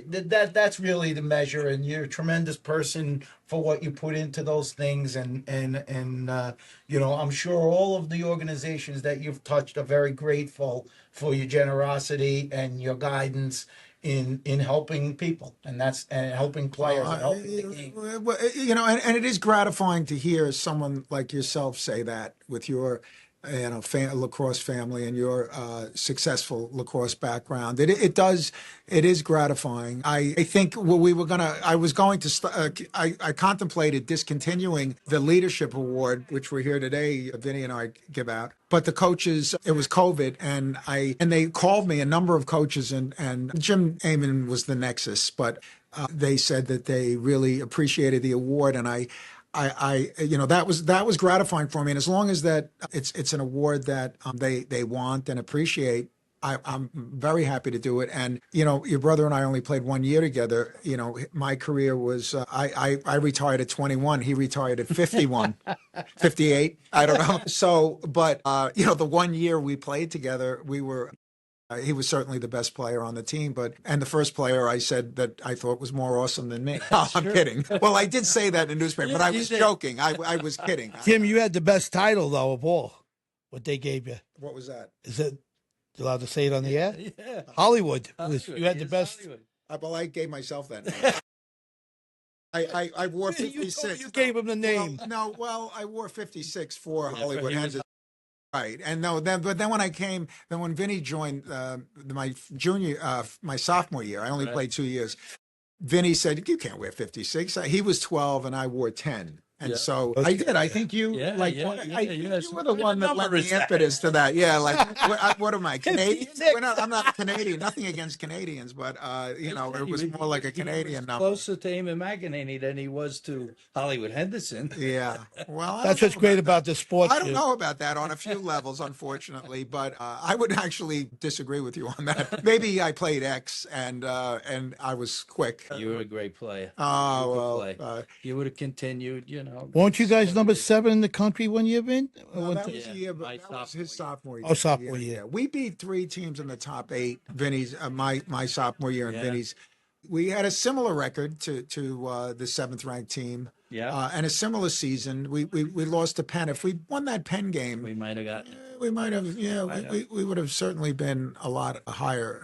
that's really the measure. And you're a tremendous person for what you put into those things, and I'm sure all of the organizations that you've touched are very grateful for your generosity and your guidance in helping people, and helping players and helping the game. And it is gratifying to hear someone like yourself say that with your lacrosse family and your successful lacrosse background. It is gratifying. I think I contemplated discontinuing the leadership award, which we're here today, Vinny and I give out. But the coaches, it was COVID, and they called me, a number of coaches, and Jim Amon was the nexus, but they said that they really appreciated the award, and that was gratifying for me. And as long as that it's an award that they want and appreciate, I'm very happy to do it. And your brother and I only played 1 year together. My career was I retired at 21. He retired at 51, 58. I don't know. So, but the 1 year we played together, he was certainly the best player on the team, and the first player I said that I thought was more awesome than me. No, I'm kidding. Well, I did say that in the newspaper, but I was joking. I was kidding. Tim, you had the best title though of all. What they gave you? What was that? Is it allowed to say it on the air? Yeah. Hollywood. You had the best. Well, I gave myself that name. I wore 56. You gave him the name. I wore 56 for Hollywood Henderson. Right, and when Vinny joined my sophomore year, I only played 2 years. Vinny said, "You can't wear 56." He was 12, and I wore 10. And so I did. I think you you were the one that lent the impetus to that. Yeah, what am I, Canadian? I'm not Canadian. Nothing against Canadians, but it was more like a Canadian number. Closer to Eamon McEnany than he was to Hollywood Henderson. Yeah, well, that's what's great about the sport. I don't know about that on a few levels, unfortunately, but I would actually disagree with you on that. Maybe I played X and I was quick. You were a great player. Oh, you would have continued. Weren't you guys number 7 in the country one year, Vin? No, that was that was his sophomore year. Oh, sophomore year. Yeah. We beat 3 teams in the top 8. Vinny's my sophomore year, and Vinny's. We had a similar record to the 7th ranked team. Yeah. And a similar season. We lost to Penn. If we won that Penn game, we might have gotten. We might have. Yeah, we would have certainly been a lot higher.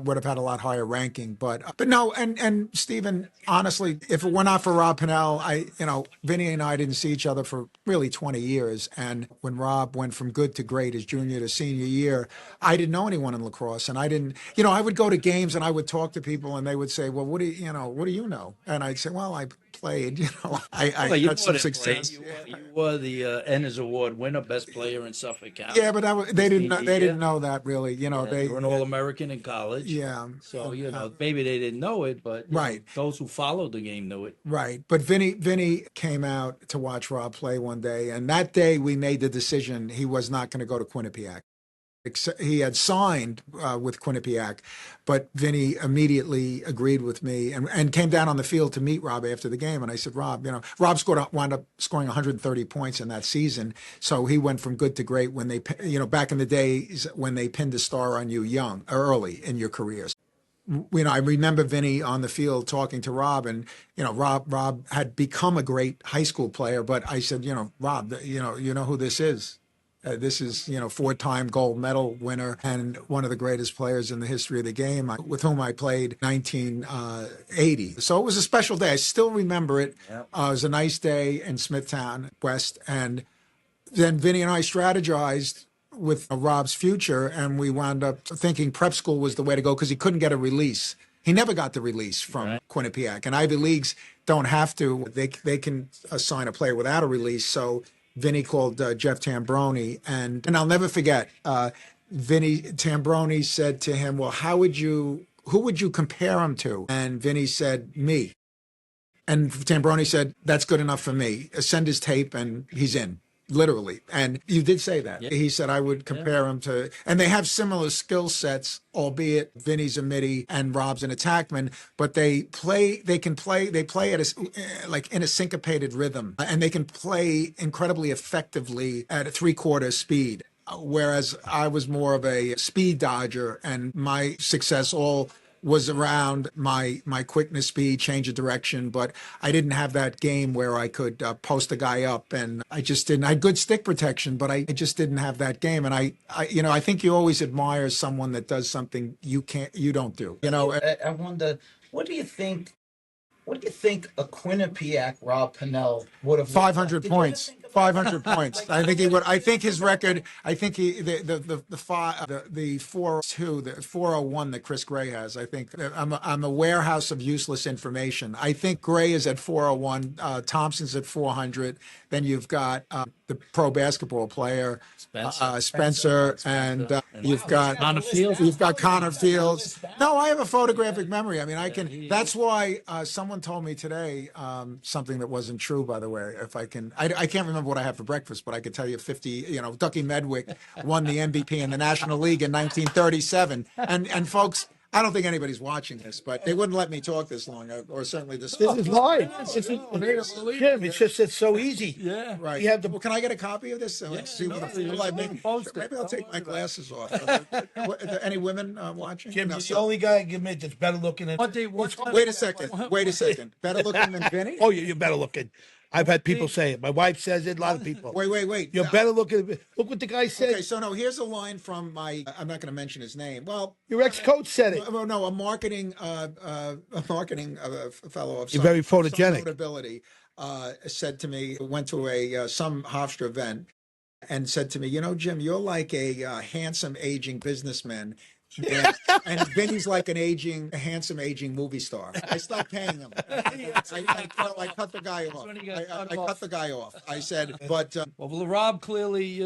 Would have had a lot higher ranking. But no. And Stephen, honestly, if it were not for Rob Pinnell, Vinny and I didn't see each other for really 20 years. And when Rob went from good to great his junior to senior year, I didn't know anyone in lacrosse, and I didn't. I would go to games and I would talk to people, and they would say, "Well, what do you know?" And I'd say, "Well, I played, I Well, you had more some than played. success. You were the Ennis Award winner, best player in Suffolk County. Yeah, but they didn't know, Senior they didn't year. know that really. Yeah, They you were an All-American in college. yeah. So, maybe they didn't know it, but Right. those who followed the game knew it. Right. But Vinny came out to watch Rob play one day, and that day we made the decision he was not going to go to Quinnipiac. He had signed with Quinnipiac, but Vinny immediately agreed with me and came down on the field to meet Rob after the game. And I said, Rob, Rob wound up scoring 130 points in that season. So he went from good to great when they, back in the days when they pinned a star on you early in your careers. I remember Vinny on the field talking to Rob, and Rob had become a great high school player. But I said, Rob, you know who this is. This is, four-time gold medal winner and one of the greatest players in the history of the game, with whom I played 1980. So it was a special day. I still remember it. Yep. It was a nice day in Smithtown West, and then Vinny and I strategized with Rob's future, and we wound up thinking prep school was the way to go because he couldn't get a release. He never got the release from Quinnipiac, and Ivy Leagues don't have to. They can assign a player without a release. So Vinny called Jeff Tambroni, and I'll never forget. Vinny Tambroni said to him, "Well, who would you compare him to?" And Vinny said, "Me." And Tambroni said, "That's good enough for me. Send his tape, and he's in." Literally. And you did say that. Yeah. He said, I would compare him to, and they have similar skill sets, albeit Vinny's a midi and Rob's an attackman, but they play at like in a syncopated rhythm, and they can play incredibly effectively at a 3/4 speed. Whereas I was more of a speed dodger, and my success all was around my quickness, speed, change of direction, but I didn't have that game where I could post a guy up, and I just didn't. I had good stick protection, but I just didn't have that game. And I think you always admire someone that does something you don't do. I wonder, what do you think? What do you think a Quinnipiac Rob Pennell would have? 500 points. 500 points. I think he would. I think his record. I think the 402, the 401 that Chris Gray has. I think I'm a warehouse of useless information. I think Gray is at 401. Thompson's at 400. Then you've got the pro basketball player Spencer, and you've got Connor Fields. You've got Connor Fields. No, I have a photographic memory. I mean, I can. That's why someone told me today something that wasn't true. By the way, if I can, I can't remember what I had for breakfast, but I could tell you 50. Ducky Medwick won the MVP in the National League in 1937, and folks. I don't think anybody's watching this, but they wouldn't let me talk this long, or certainly this. This is live. Jim, it's just it's so easy. Yeah. Right. You have to. Well, can I get a copy of this? Yeah, See what no, like, maybe post it. maybe I'll take my glasses off. Any women watching? Jim, No, you're the only guy I can admit that's better looking than. Wait a second. Better looking than Vinny? Oh, you're better looking. I've had people say it. My wife says it. A lot of people. Wait. You're better looking. Look what the guy said. Okay, so no, here's a line from my. I'm not going to mention his name. Well, Your ex-coach said it. well, no, a marketing fellow of You're very photogenic. some notability said to me, went to a some Hofstra event, and said to me, Jim, you're like a handsome aging businessman. And Vinny's like a handsome aging movie star. I stopped paying him. I cut the guy off. I cut the guy off. I said, but Well, Rob clearly,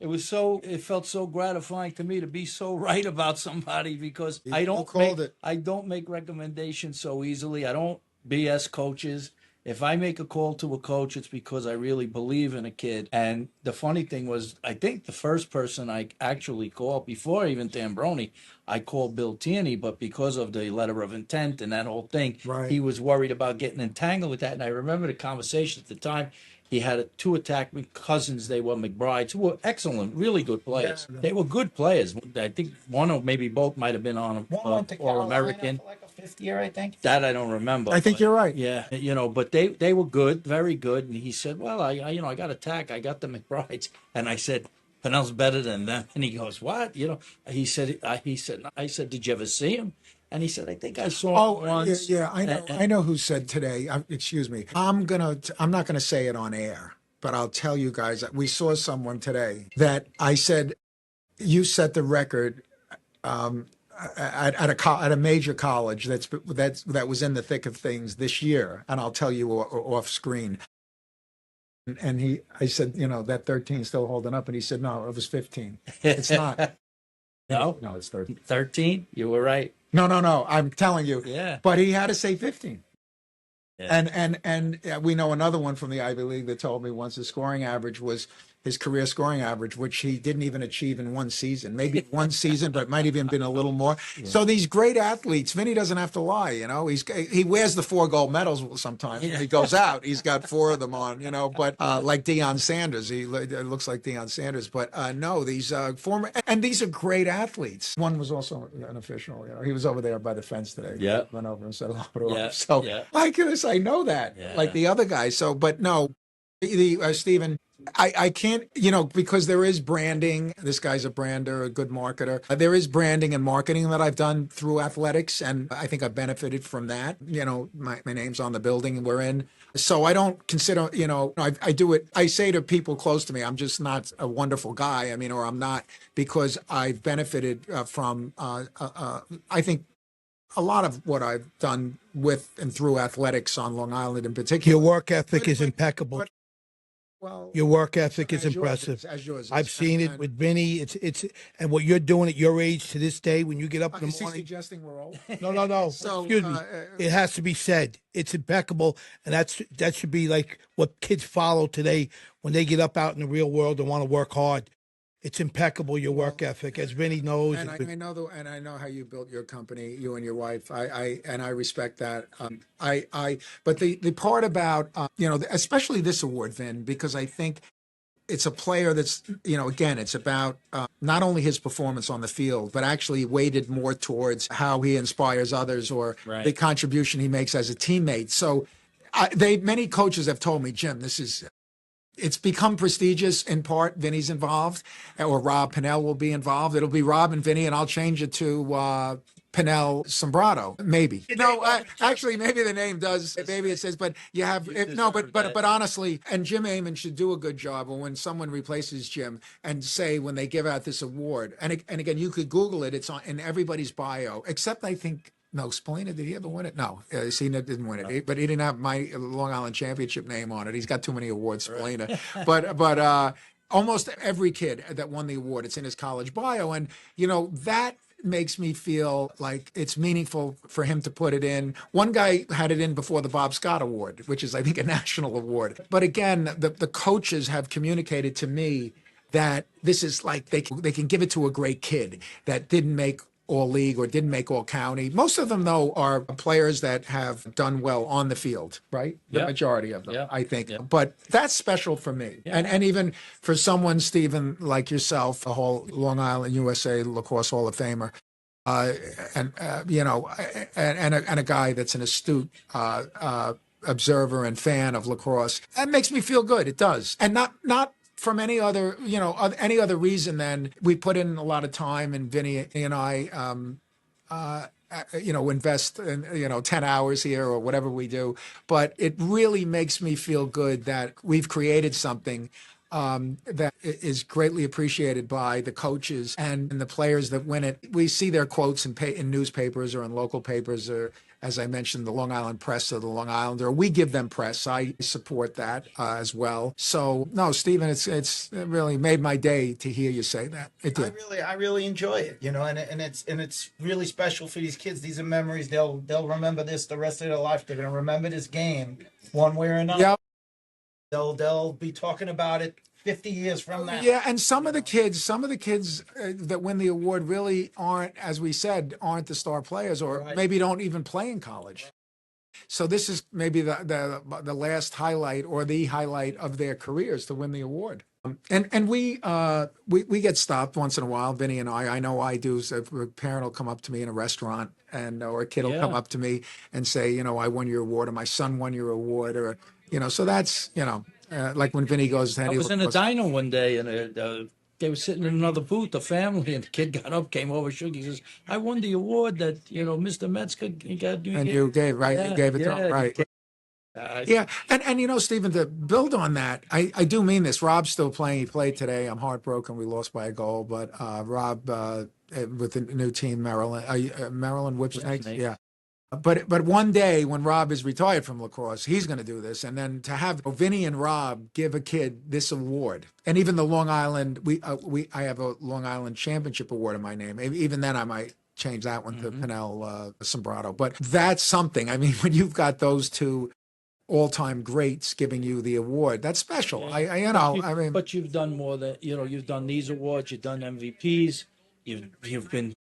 it felt so gratifying to me to be so right about somebody because I don't make recommendations so easily. I don't BS coaches. If I make a call to a coach, it's because I really believe in a kid. And the funny thing was, I think the first person I actually called before even Tambroni, I called Bill Tierney, but because of the letter of intent and that whole thing, Right. He was worried about getting entangled with that. And I remember the conversation at the time. He had two attackman cousins. They were McBrides, who were excellent, really good players. Yeah. They were good players. I think one or maybe both might have been on All-American. For like a fifth year, I think. That I don't remember. I think you're right. Yeah, but they were good, very good. And he said, "Well, I got attack. I got the McBrides." And I said, "Pennell's better than them." And he goes, "What?" He said, I said, "Did you ever see him?" And he said, "I think I saw him once." Yeah, I know. I know who said today. Excuse me. I'm not gonna say it on air, but I'll tell you guys. We saw someone today that I said, "You set the record." at a major college that was in the thick of things this year, and I'll tell you off screen. And I said, that 13 still holding up, and he said, no, it was 15. It's not. No, No, it's 13. 13. You were right. No. I'm telling you. Yeah. But he had to say 15. Yeah. And we know another one from the Ivy League that told me once his career scoring average, which he didn't even achieve in one season, maybe one season, but it might have even been a little more. Yeah. So these great athletes, Vinny doesn't have to lie, he wears the 4 gold medals sometimes. Yeah. When he goes out, he's got 4 of them on, but like Deion Sanders, it looks like Deion Sanders, but no, these these are great athletes. One was also an official, he was over there by the fence today. Yeah. Went over and said hello. Yeah. So my goodness, I know that, like the other guys. So, but no, Stephen, I can't, because there is branding. This guy's a brander, a good marketer. There is branding and marketing that I've done through athletics, and I think I've benefited from that. My name's on the building we're in. So I don't consider, I do it. I say to people close to me, I'm just not a wonderful guy. Or I'm not, because I've benefited from, I think, a lot of what I've done with and through athletics on Long Island in particular. Your work ethic is impeccable. Well, your work ethic is impressive. I've seen it with Vinny. It's and what you're doing at your age to this day when you get up in the morning. Suggesting we're old? No. So, excuse me. It has to be said. It's impeccable, and that should be like what kids follow today when they get up out in the real world and want to work hard. It's impeccable, your work ethic, as Vinny knows. And I know how you built your company, you and your wife. I respect that. But the part about especially this award, Vin, because I think it's a player that's again, it's about not only his performance on the field, but actually weighted more towards how he inspires others or the contribution he makes as a teammate. So many coaches have told me, Jim, it's become prestigious in part. Vinny's involved, or Rob Pinnell will be involved. It'll be Rob and Vinny, and I'll change it to Pinnell Sombrado. Maybe. No, actually, maybe the name does. Maybe it says, but you have but honestly, and Jim Amon should do a good job when someone replaces Jim and say when they give out this award. And again, you could Google it. It's in everybody's bio, except I think. No, Spalina, did he ever win it? No, Cena didn't win it, but he didn't have my Long Island Championship name on it. He's got too many awards, Spalina. But almost every kid that won the award, it's in his college bio, and that makes me feel like it's meaningful for him to put it in. One guy had it in before the Bob Scott Award, which is, I think, a national award. But again, the coaches have communicated to me that this is like they can give it to a great kid that didn't make all league or didn't make all county. Most of them, though, are players that have done well on the field, right? The majority of them, I think. But that's special for me. And even for someone, Stephen, like yourself, a whole Long Island USA Lacrosse Hall of Famer, and a guy that's an astute observer and fan of lacrosse, that makes me feel good. It does. And not from any other reason than we put in a lot of time, and Vinny and I, invest in, 10 hours here or whatever we do. But it really makes me feel good that we've created something that is greatly appreciated by the coaches and the players that win it. We see their quotes in newspapers or in local papers, or, as I mentioned, the Long Island Press or the Long Islander. We give them press. I support that as well. So, no, Stephen, it's really made my day to hear you say that. It did. I really enjoy it, and it's really special for these kids. These are memories. They'll remember this the rest of their life. They're going to remember this game one way or another. Yep. They'll be talking about it 50 years from now. Yeah, and some of the kids that win the award really aren't, as we said, aren't the star players, or maybe don't even play in college. So this is maybe the last highlight or the highlight of their careers to win the award. And we get stopped once in a while, Vinny and I know I do. So if a parent will come up to me in a restaurant, or a kid will come up to me and say, I won your award, or my son won your award, or so that's like when Vinny goes. I was in a diner one day, and they were sitting in another booth, a family, and the kid got up, came over, shook. He says, "I won the award that Mr. Metzger got." And you gave, right? You gave it to him, right? Yeah, and you know, Stephen, to build on that, I do mean this. Rob's still playing. He played today. I'm heartbroken. We lost by a goal, but Rob with the new team, Maryland, Maryland Whipsnakes. Whipsnakes. Yeah. But one day when Rob is retired from lacrosse, he's going to do this, and then to have Vinny and Rob give a kid this award, and even the Long Island, I have a Long Island Championship award in my name. Even then, I might change that one to Pinnell Sombrato. But that's something. I mean, when you've got those two all-time greats giving you the award, that's special. I mean, but you've done more than you've done these awards, you've done MVPs, you've been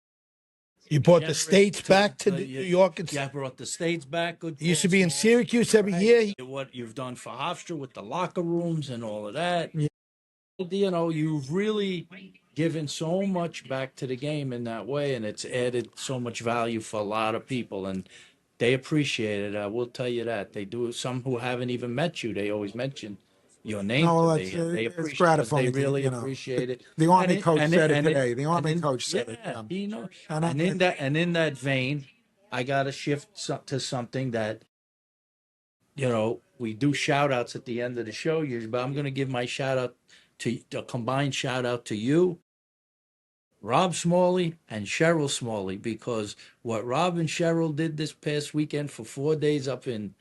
You brought the generous states back to New York. Yeah, I brought the states back. Good. You used to be in small, Syracuse every year. What you've done for Hofstra with the locker rooms and all of that. Yeah. You've really given so much back to the game in that way, and it's added so much value for a lot of people, and they appreciate it. I will tell you that they do. Some who haven't even met you, they always mention your name. No, to me, and they it's appreciate gratifying. it. They really You know, appreciate it. the Army And coach said it and today. The Army and coach said yeah, it. And in that vein, I got to shift to something that we do shout outs at the end of the show, but I'm going to give my shout out to a combined shout out to you, Rob Smalley, and Cheryl Smalley, because what Rob and Cheryl did this past weekend for 4 days up in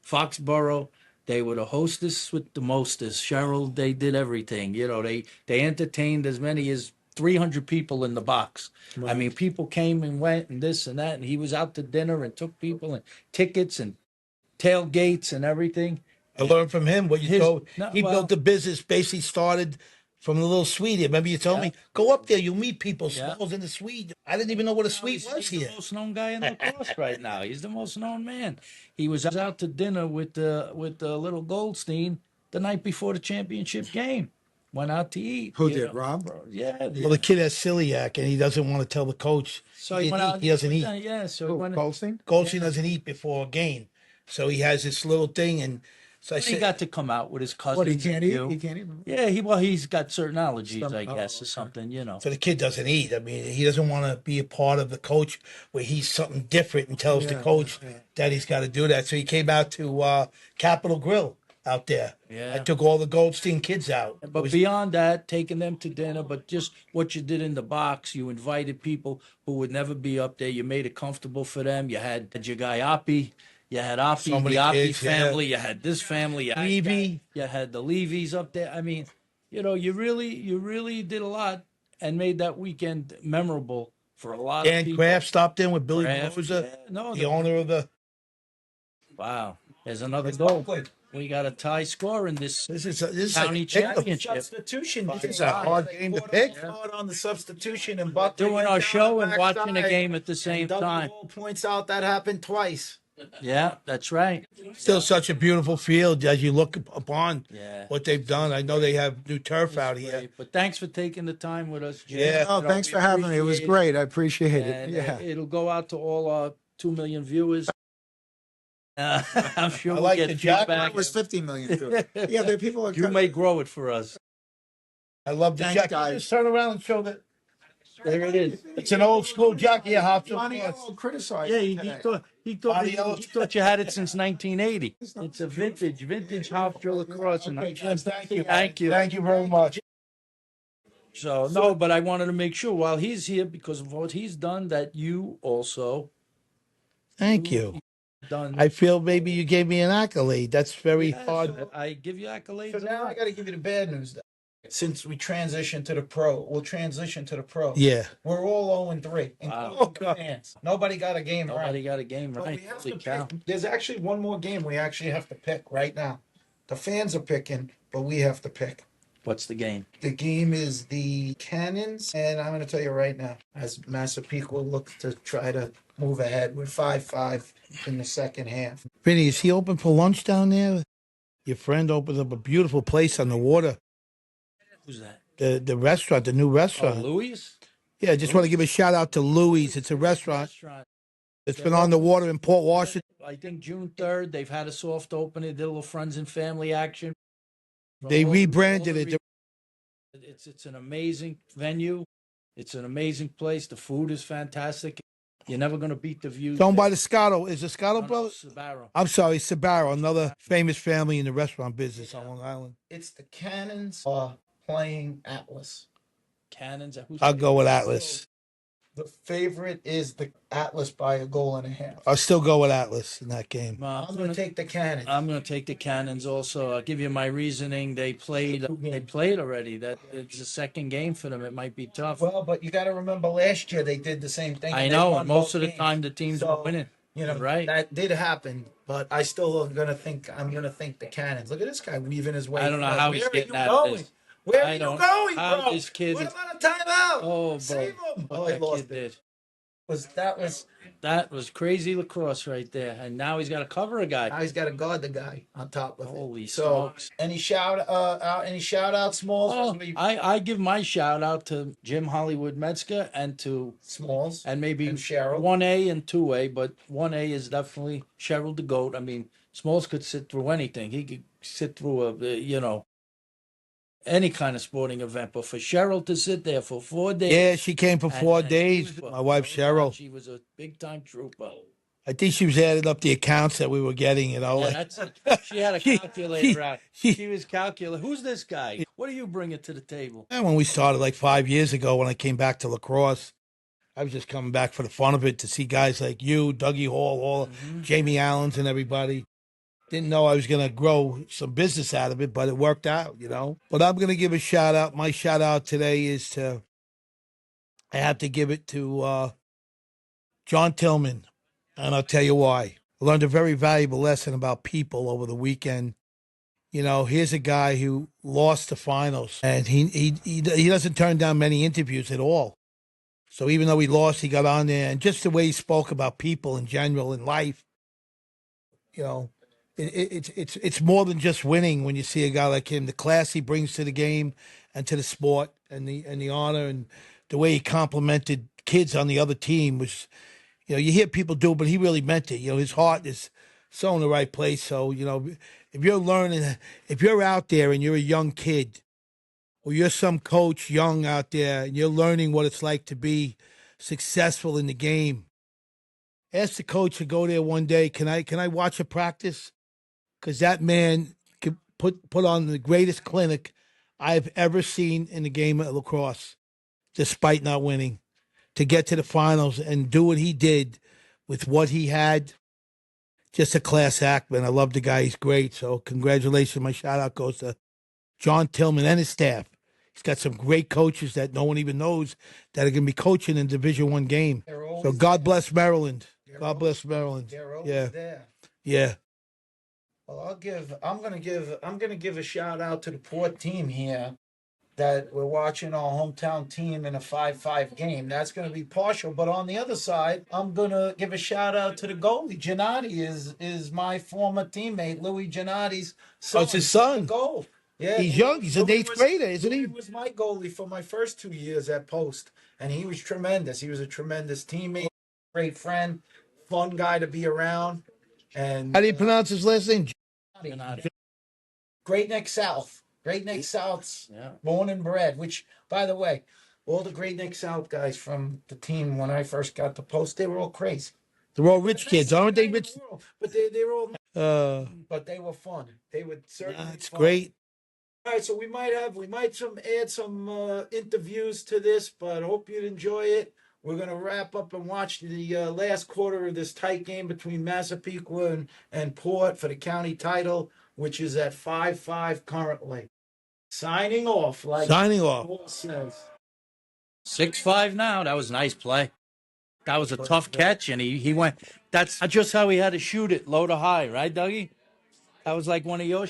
Foxborough, they were the hostess with the mostest. Cheryl, they did everything. They entertained as many as 300 people in the box. Right. I mean, people came and went and this and that, and he was out to dinner and took people and tickets and tailgates and everything. I learned from him what you told. He built the business, basically started from the little suite here. Remember you told me, go up there, you'll meet people. Smalls in the suite. I didn't even know what a suite was here. He's the most known guy in lacrosse right now. He's the most known man. He was out to dinner with the little Goldstein the night before the championship game. Went out to eat. Who did, Rob? Yeah. Well, the kid has celiac, and he doesn't want to tell the coach. So he went out. He doesn't eat. Yeah. So Goldstein? Goldstein doesn't eat before a game. So he has this little thing, and so I said, he got to come out with his cousin. What, he can't eat? He can't eat? Yeah, he's got certain allergies, I guess, or something, So the kid doesn't eat. I mean, he doesn't want to be a part of the coach where he's something different and tells the coach that he's got to do that. So he came out to Capitol Grill out there. Yeah. I took all the Goldstein kids out. But beyond that, taking them to dinner, but just what you did in the box, you invited people who would never be up there. You made it comfortable for them. You had your guy Oppie. You had Oppie, the Oppie family. You had this family. You Levy. You had the Levy's up there. I mean, you really did a lot and made that weekend memorable for a lot of people. Dan Kraft stopped in with Billy Kraft, Rosa, the owner of the. Wow, there's another goal. We got a tie score in this is county championship. Substitution. This is a hard game to pick. On the substitution and Butler Doing our show and watching a game at the same time. Points out that happened twice. Yeah, that's right. Still such a beautiful field as you look upon Yeah. what they've done. I know they have new turf out here. Great. But thanks for taking the time with us, Jim. Yeah. Oh, thanks for having me. It was great. I appreciate it. And, Yeah. it'll go out to all our 2 million viewers. I'm sure I we'll like get the jacket. feedback. It was 50 million too. Yeah, there are people are You may grow it for us. I love the Thanks, jacket. guys. Just turn around and show that. There it is. It's an old school jacket. Johnny Elmo criticized Yeah, it he today. thought you had it since 1980. It's a vintage Hofstra lacrosse. Okay, Thank you. Thank you. Thank you very much. So no, but I wanted to make sure while he's here, because of what he's done, that you also Thank you. done. I feel maybe you gave me an accolade. That's very Yeah, hard. so I give you accolades. So now I got to give you the bad news. Since we transitioned to the pro, we'll transition to the pro. Yeah. We're all 0-3, Wow. including the fans. Nobody got a game right. Nobody got a game But right. we have Holy to cow. pick. There's actually one more game we actually have to pick right now. The fans are picking, but we have to pick. What's the game? The game is the Cannons, and I'm going to tell you right now, as Massapequa looks to try to move ahead, we're 5-5 in the second half. Vinny, is he open for lunch down there? Your friend opened up a beautiful place on the water. Who's that? The restaurant, the new Oh, restaurant. Louis? Yeah, I just want to give a shout out to Louis. It's a restaurant. It's been on the water in Port Washington. I think June 3rd, they've had a soft opening, did a little friends and family action. They rebranded it. It's an amazing venue. It's an amazing place. The food is fantastic. You're never going to beat the views. It's owned by the Scotto. Is the Scotto No, brothers? Sbarro. I'm sorry, Sbarro, another famous family in the restaurant business on Long Island. It's the Cannons playing Atlas. Cannons. I'll go with Atlas. The favorite is the Atlas by a goal and a half. I'll still go with Atlas in that game. I'm going to take the Cannons. I'm going to take the Cannons also. I'll give you my reasoning. They played already. That it's a second game for them. It might be tough. Well, but you got to remember last year they did the same thing. I They know. won Most both of the games. time the teams So, are winning. You know, right. That did happen, but I still am gonna think the Cannons. Look at this guy weaving his way. I don't know how he's getting out of this. Where are you going, how bro? this kid What is- about a timeout? Oh, bro. Save him! What Oh, he that lost kid it. did. That was That was crazy lacrosse right there. And now he's got to cover a guy. now he's got to guard the guy on top of Holy it. So, smokes. any shout out, Smalls? Oh, I give my shout out to Jim Hollywood Metzger and to Smalls maybe and Cheryl. 1A and 2A, but 1A is definitely Cheryl the GOAT. I mean, Smalls could sit through anything. He could sit through any kind of sporting event, but for Cheryl to sit there for 4 days. Yeah, she came for 4 and days. My wife, Cheryl. She was a big time trooper. I think she was adding up the accounts that we were getting, Yeah, like, she had a calculator out. she- She was calculating. Who's this guy? What are you bringing to the table? and when we started like 5 years ago, when I came back to lacrosse, I was just coming back for the fun of it to see guys like you, Dougie Hall, all Jamie Allens and everybody. Didn't know I was going to grow some business out of it, but it worked out, But I'm going to give a shout out. My shout out today is I have to give it to John Tillman, and I'll tell you why. I learned a very valuable lesson about people over the weekend. Here's a guy who lost the finals, and he doesn't turn down many interviews at all. So even though he lost, he got on there, and just the way he spoke about people in general in life, it's more than just winning when you see a guy like him. The class he brings to the game and to the sport, and the honor, and the way he complimented kids on the other team was, you hear people do it, but he really meant it. His heart is so in the right place. So, if you're out there and you're a young kid, or you're some coach young out there and you're learning what it's like to be successful in the game, ask the coach to go there one day. Can I watch a practice? Because that man could put on the greatest clinic I've ever seen in the game of lacrosse, despite not winning, to get to the finals and do what he did with what he had. Just a class act, man. I love the guy. He's great. So congratulations. My shout out goes to John Tillman and his staff. He's got some great coaches that no one even knows that are going to be coaching in Division I game. So God bless Maryland. God bless Maryland. They're always Yeah. there. Yeah. Well, I'm gonna give a shout out to the Port team here, that we're watching our hometown team in a 5-5 game. That's gonna be partial, but on the other side, I'm gonna give a shout out to the goalie. Giannotti is my former teammate, Louis Giannotti's son. Oh, it's his son. The goal. Yeah, He's young. He's an Louis eighth grader, isn't he? Louis was my goalie for my first 2 years at Post, and he was tremendous. He was a tremendous teammate, great friend, fun guy to be around. And How do you pronounce his last name? Great Neck South. Great Neck South's Yeah. born and bred, which, by the way, all the Great Neck South guys from the team when I first got to Post, they were all crazy. They're all rich kids, aren't they, Rich? But they were all, Uh, but they were fun. They would certainly. that's fun. great. All right, so we might add some interviews to this, but hope you'd enjoy it. We're gonna wrap up and watch the last quarter of this tight game between Massapequa and Port for the county title, which is at 5-5 currently. Signing off, like Signing off. Paul says. 6-5 now. That was a nice play. That was a tough catch, and he went. That's just how he had to shoot it, low to high, right, Dougie? That was like one of your